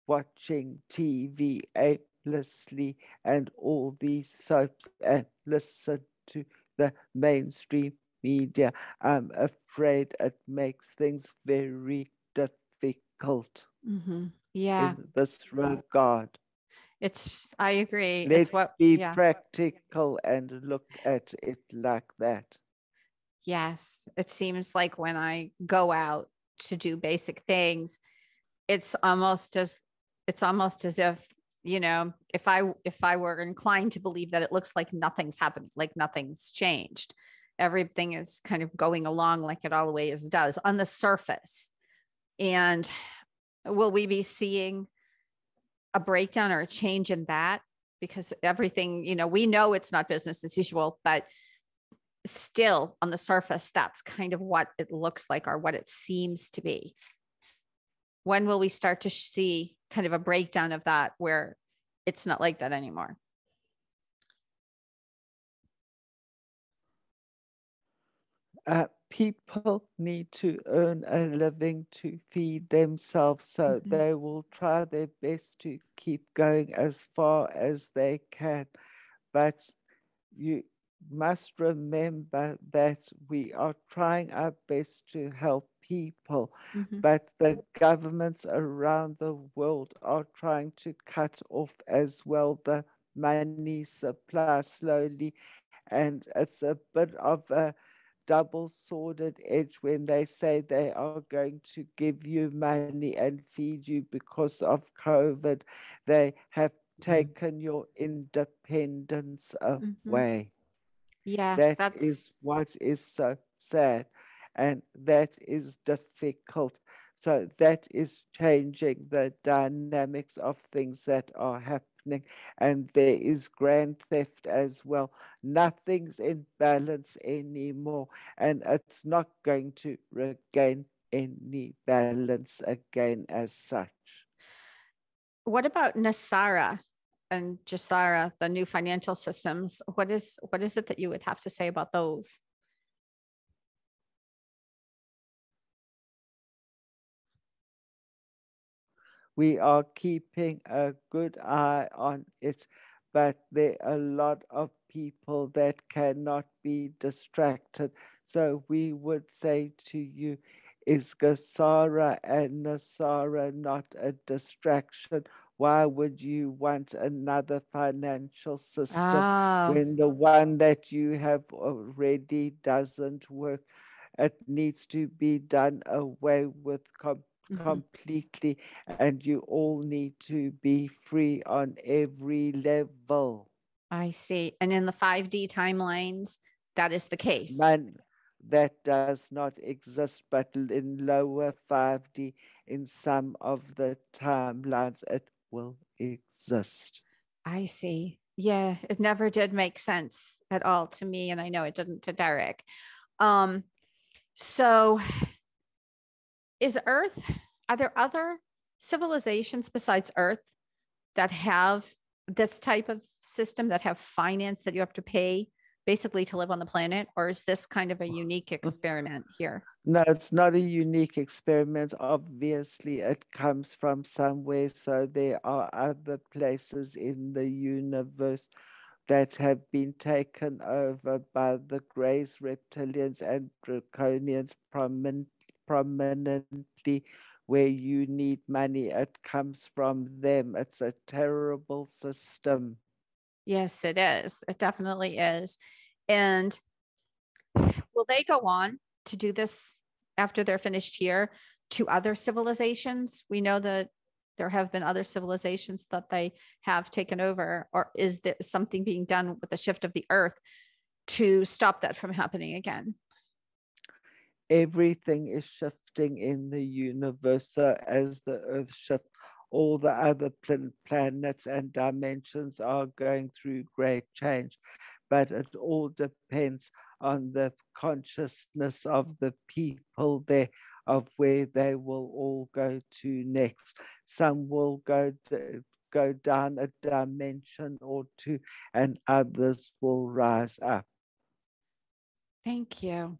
watching TV aimlessly and all these soaps and listen to the mainstream media, I'm afraid it makes things very difficult
Yeah,
in this regard.
I agree. It's
Let's
what,
be
yeah.
practical and look at it like that.
Yes. It seems like when I go out to do basic things, it's almost as it's almost as if, if I were inclined to believe that it looks like nothing's happened, like nothing's changed. Everything is kind of going along like it always does on the surface. And will we be seeing a breakdown or a change in that? Because everything, we know it's not business as usual, but still on the surface, that's kind of what it looks like or what it seems to be. When will we start to see kind of a breakdown of that where it's not like that anymore?
People need to earn a living to feed themselves, so
Mm-hmm.
they will try their best to keep going as far as they can. But you must remember that we are trying our best to help people,
Mm-hmm.
but the governments around the world are trying to cut off as well the money supply slowly, and it's a bit of a double-sworded edge when they say they are going to give you money and feed you because of COVID. They have taken your independence
Mm-hmm.
away.
Yeah,
That is
that's
what is so sad, and that is difficult. So that is changing the dynamics of things that are happening. And there is grand theft as well. Nothing's in balance anymore, and it's not going to regain any balance again as such.
what about Nasara and Jasara, the new financial systems? What is it that you would have to say about those?
We are keeping a good eye on it, but there are a lot of people that cannot be distracted. So we would say to you, is Gasara and Nasara not a distraction? Why would you want another financial system
Oh,
when the one that you have already doesn't work? It needs to be done away with
mhm.
completely, and you all need to be free on every level.
I see. And in the 5D timelines, that is the case.
Man, that does not exist, but in lower 5D, in some of the timelines, it will exist.
I see. Yeah, it never did make sense at all to me, and I know it didn't to Derek. Um, so is Earth, are there other civilizations besides Earth that have this type of system that have finance that you have to pay basically to live on the planet? Or is this kind of a unique experiment here?
No, it's not a unique experiment. Obviously, it comes from somewhere. So there are other places in the universe that have been taken over by the Greys, reptilians, and draconians prominently, where you need money. It comes from them. It's a terrible system.
Yes, it is. It definitely is. And will they go on to do this after they're finished here to other civilizations? We know that there have been other civilizations that they have taken over, or is there something being done with the shift of the earth to stop that from happening again?
Everything is shifting in the universe. So as the Earth shifts, all the other planets and dimensions are going through great change. but it all depends on the consciousness of the people there, of where they will all go to next. Some will go down a dimension or two, and others will rise up.
Thank you.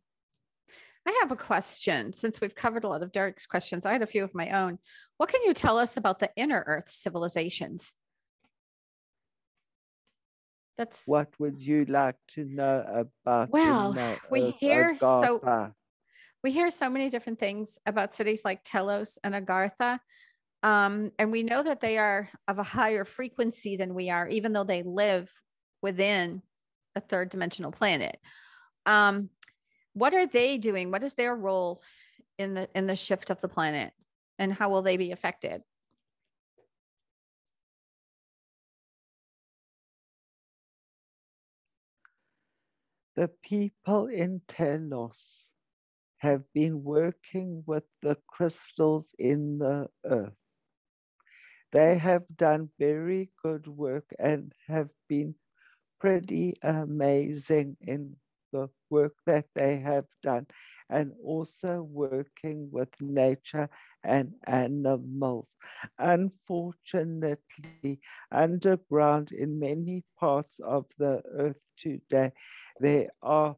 I have a question. Since we've covered a lot of Derek's questions, I had a few of my own. What can you tell us about the inner Earth civilizations?
What would you like to know about
Well,
inner
we
Earth,
hear so
Agartha?
we hear so many different things about cities like Telos and Agartha. And we know that they are of a higher frequency than we are, even though they live within a third dimensional planet. What are they doing? What is their role in the shift of the planet, and how will they be affected?
The people in Telos have been working with the crystals in the earth. They have done very good work and have been pretty amazing in the work that they have done, and also working with nature and animals. Unfortunately, underground in many parts of the earth today, there are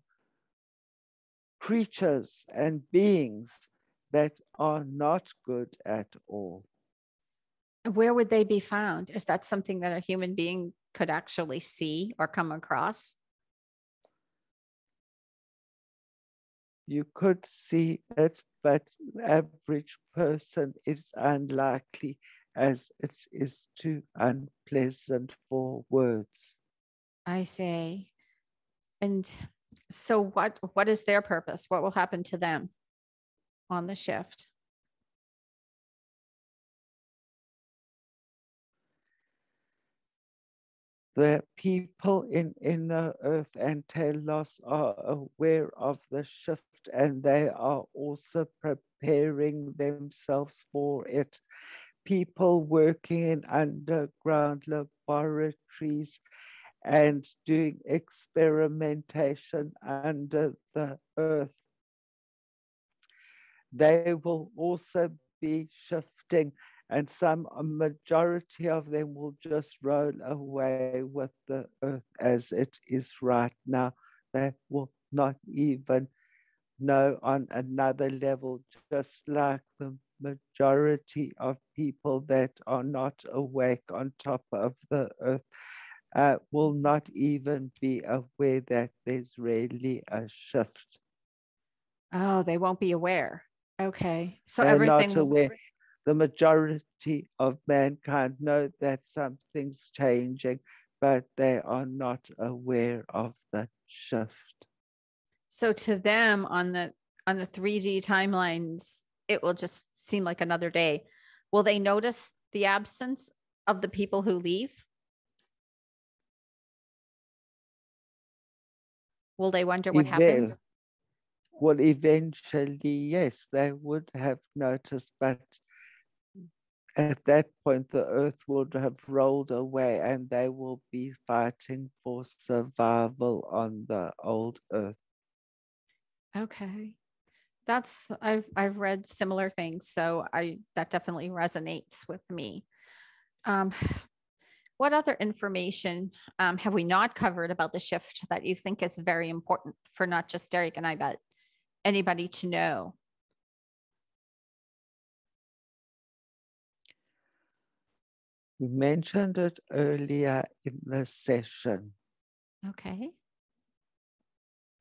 creatures and beings that are not good at all.
Where would they be found? Is that something that a human being could actually see or come across?
You could see it, but the average person is unlikely, as it is too unpleasant for words.
I see. And so what is their purpose? What will happen to them on the shift?
The people in inner earth and Telos are aware of the shift, and they are also preparing themselves for it. People working in underground laboratories and doing experimentation under the earth. They will also be shifting, and a majority of them will just roll away with the earth as it is right now. They will not even know on another level, just like the majority of people that are not awake on top of the earth will not even be aware that there's really a shift.
Oh, they won't be aware. Okay. So
They're not
everything,
aware. The majority of mankind know that something's changing, but they are not aware of the shift.
so to them on the 3D timelines, it will just seem like another day. Will they notice the absence of the people who leave? Will they wonder what happened?
Well, eventually, yes, they would have noticed, but at that point, the earth would have rolled away and they will be fighting for survival on the old earth.
Okay. I've read similar things, so I that definitely resonates with me. Um, what other information have we not covered about the shift that you think is very important for not just Derek and I, but anybody to know?
We mentioned it earlier in the session.
Okay.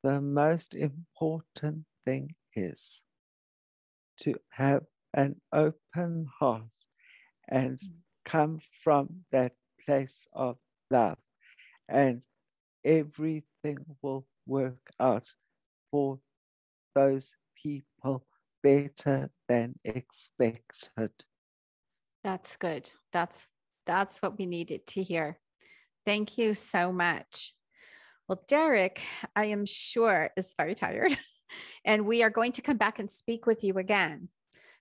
The most important thing is to have an open heart and come from that place of love, and everything will work out for those people better than expected.
That's good. That's what we needed to hear. Thank you so much. Well, Derek, I am sure is very tired, and we are going to come back and speak with you again.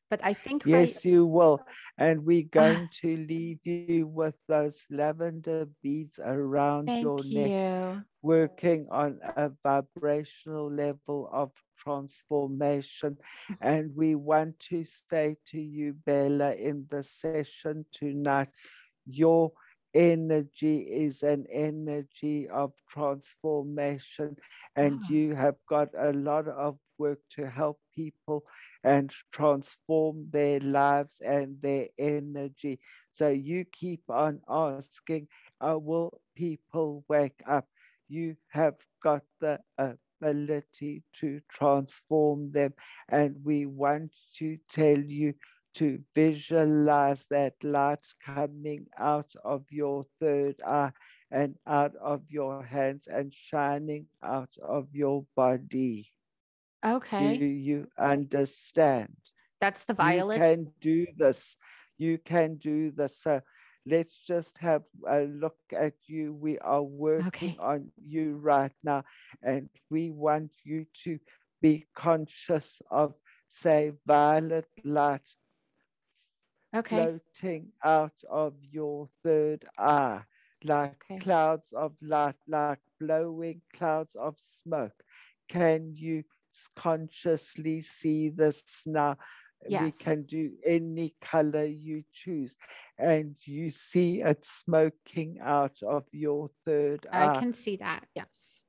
But I think right.
Yes, you will. And we're going to leave you with those lavender beads around your
Thank
neck,
you.
working on a vibrational level of transformation. And we want to say to you, Bella, in the session tonight, your energy is an energy of transformation, and
Oh,
you have got a lot of work to help people and transform their lives and their energy. So you keep on asking, will people wake up? You have got the ability to transform them, and we want to tell you to visualize that light coming out of your third eye and out of your hands and shining out of your body. Do
okay.
you understand?
That's the
You
violets.
can do this. You can do this. So let's just have a look at you. We are working
Okay.
on you right now, and we want you to be conscious of, say, violet light
Okay.
floating out of your third eye, like
Okay.
clouds of light, like blowing clouds of smoke. Can you consciously see this now? We
Yes.
can do any color you choose, and you see it smoking out of your third
I
eye,
can see that. Yes,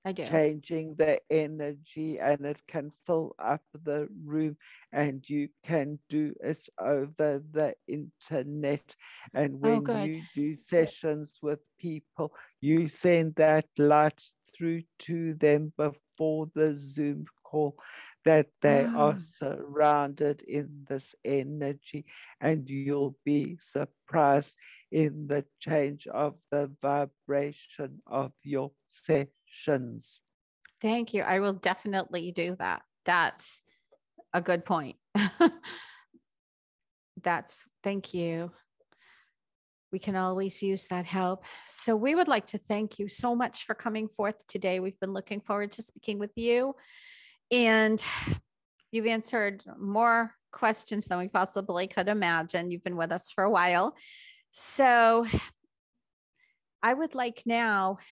I do.
changing the energy, and it can fill up the room, and you can do it over the internet. And
Oh,
when
good.
you do sessions with people, you send that light through to them before the Zoom call, that they are
Oh,
surrounded in this energy, and you'll be surprised in the change of the vibration of your sessions.
thank you. I will definitely do that. That's a good point. Thank you. We can always use that help. So, we would like to thank you so much for coming forth today. We've been looking forward to speaking with you, and you've answered more questions than we possibly could imagine. You've been with us for a while. So, I would like now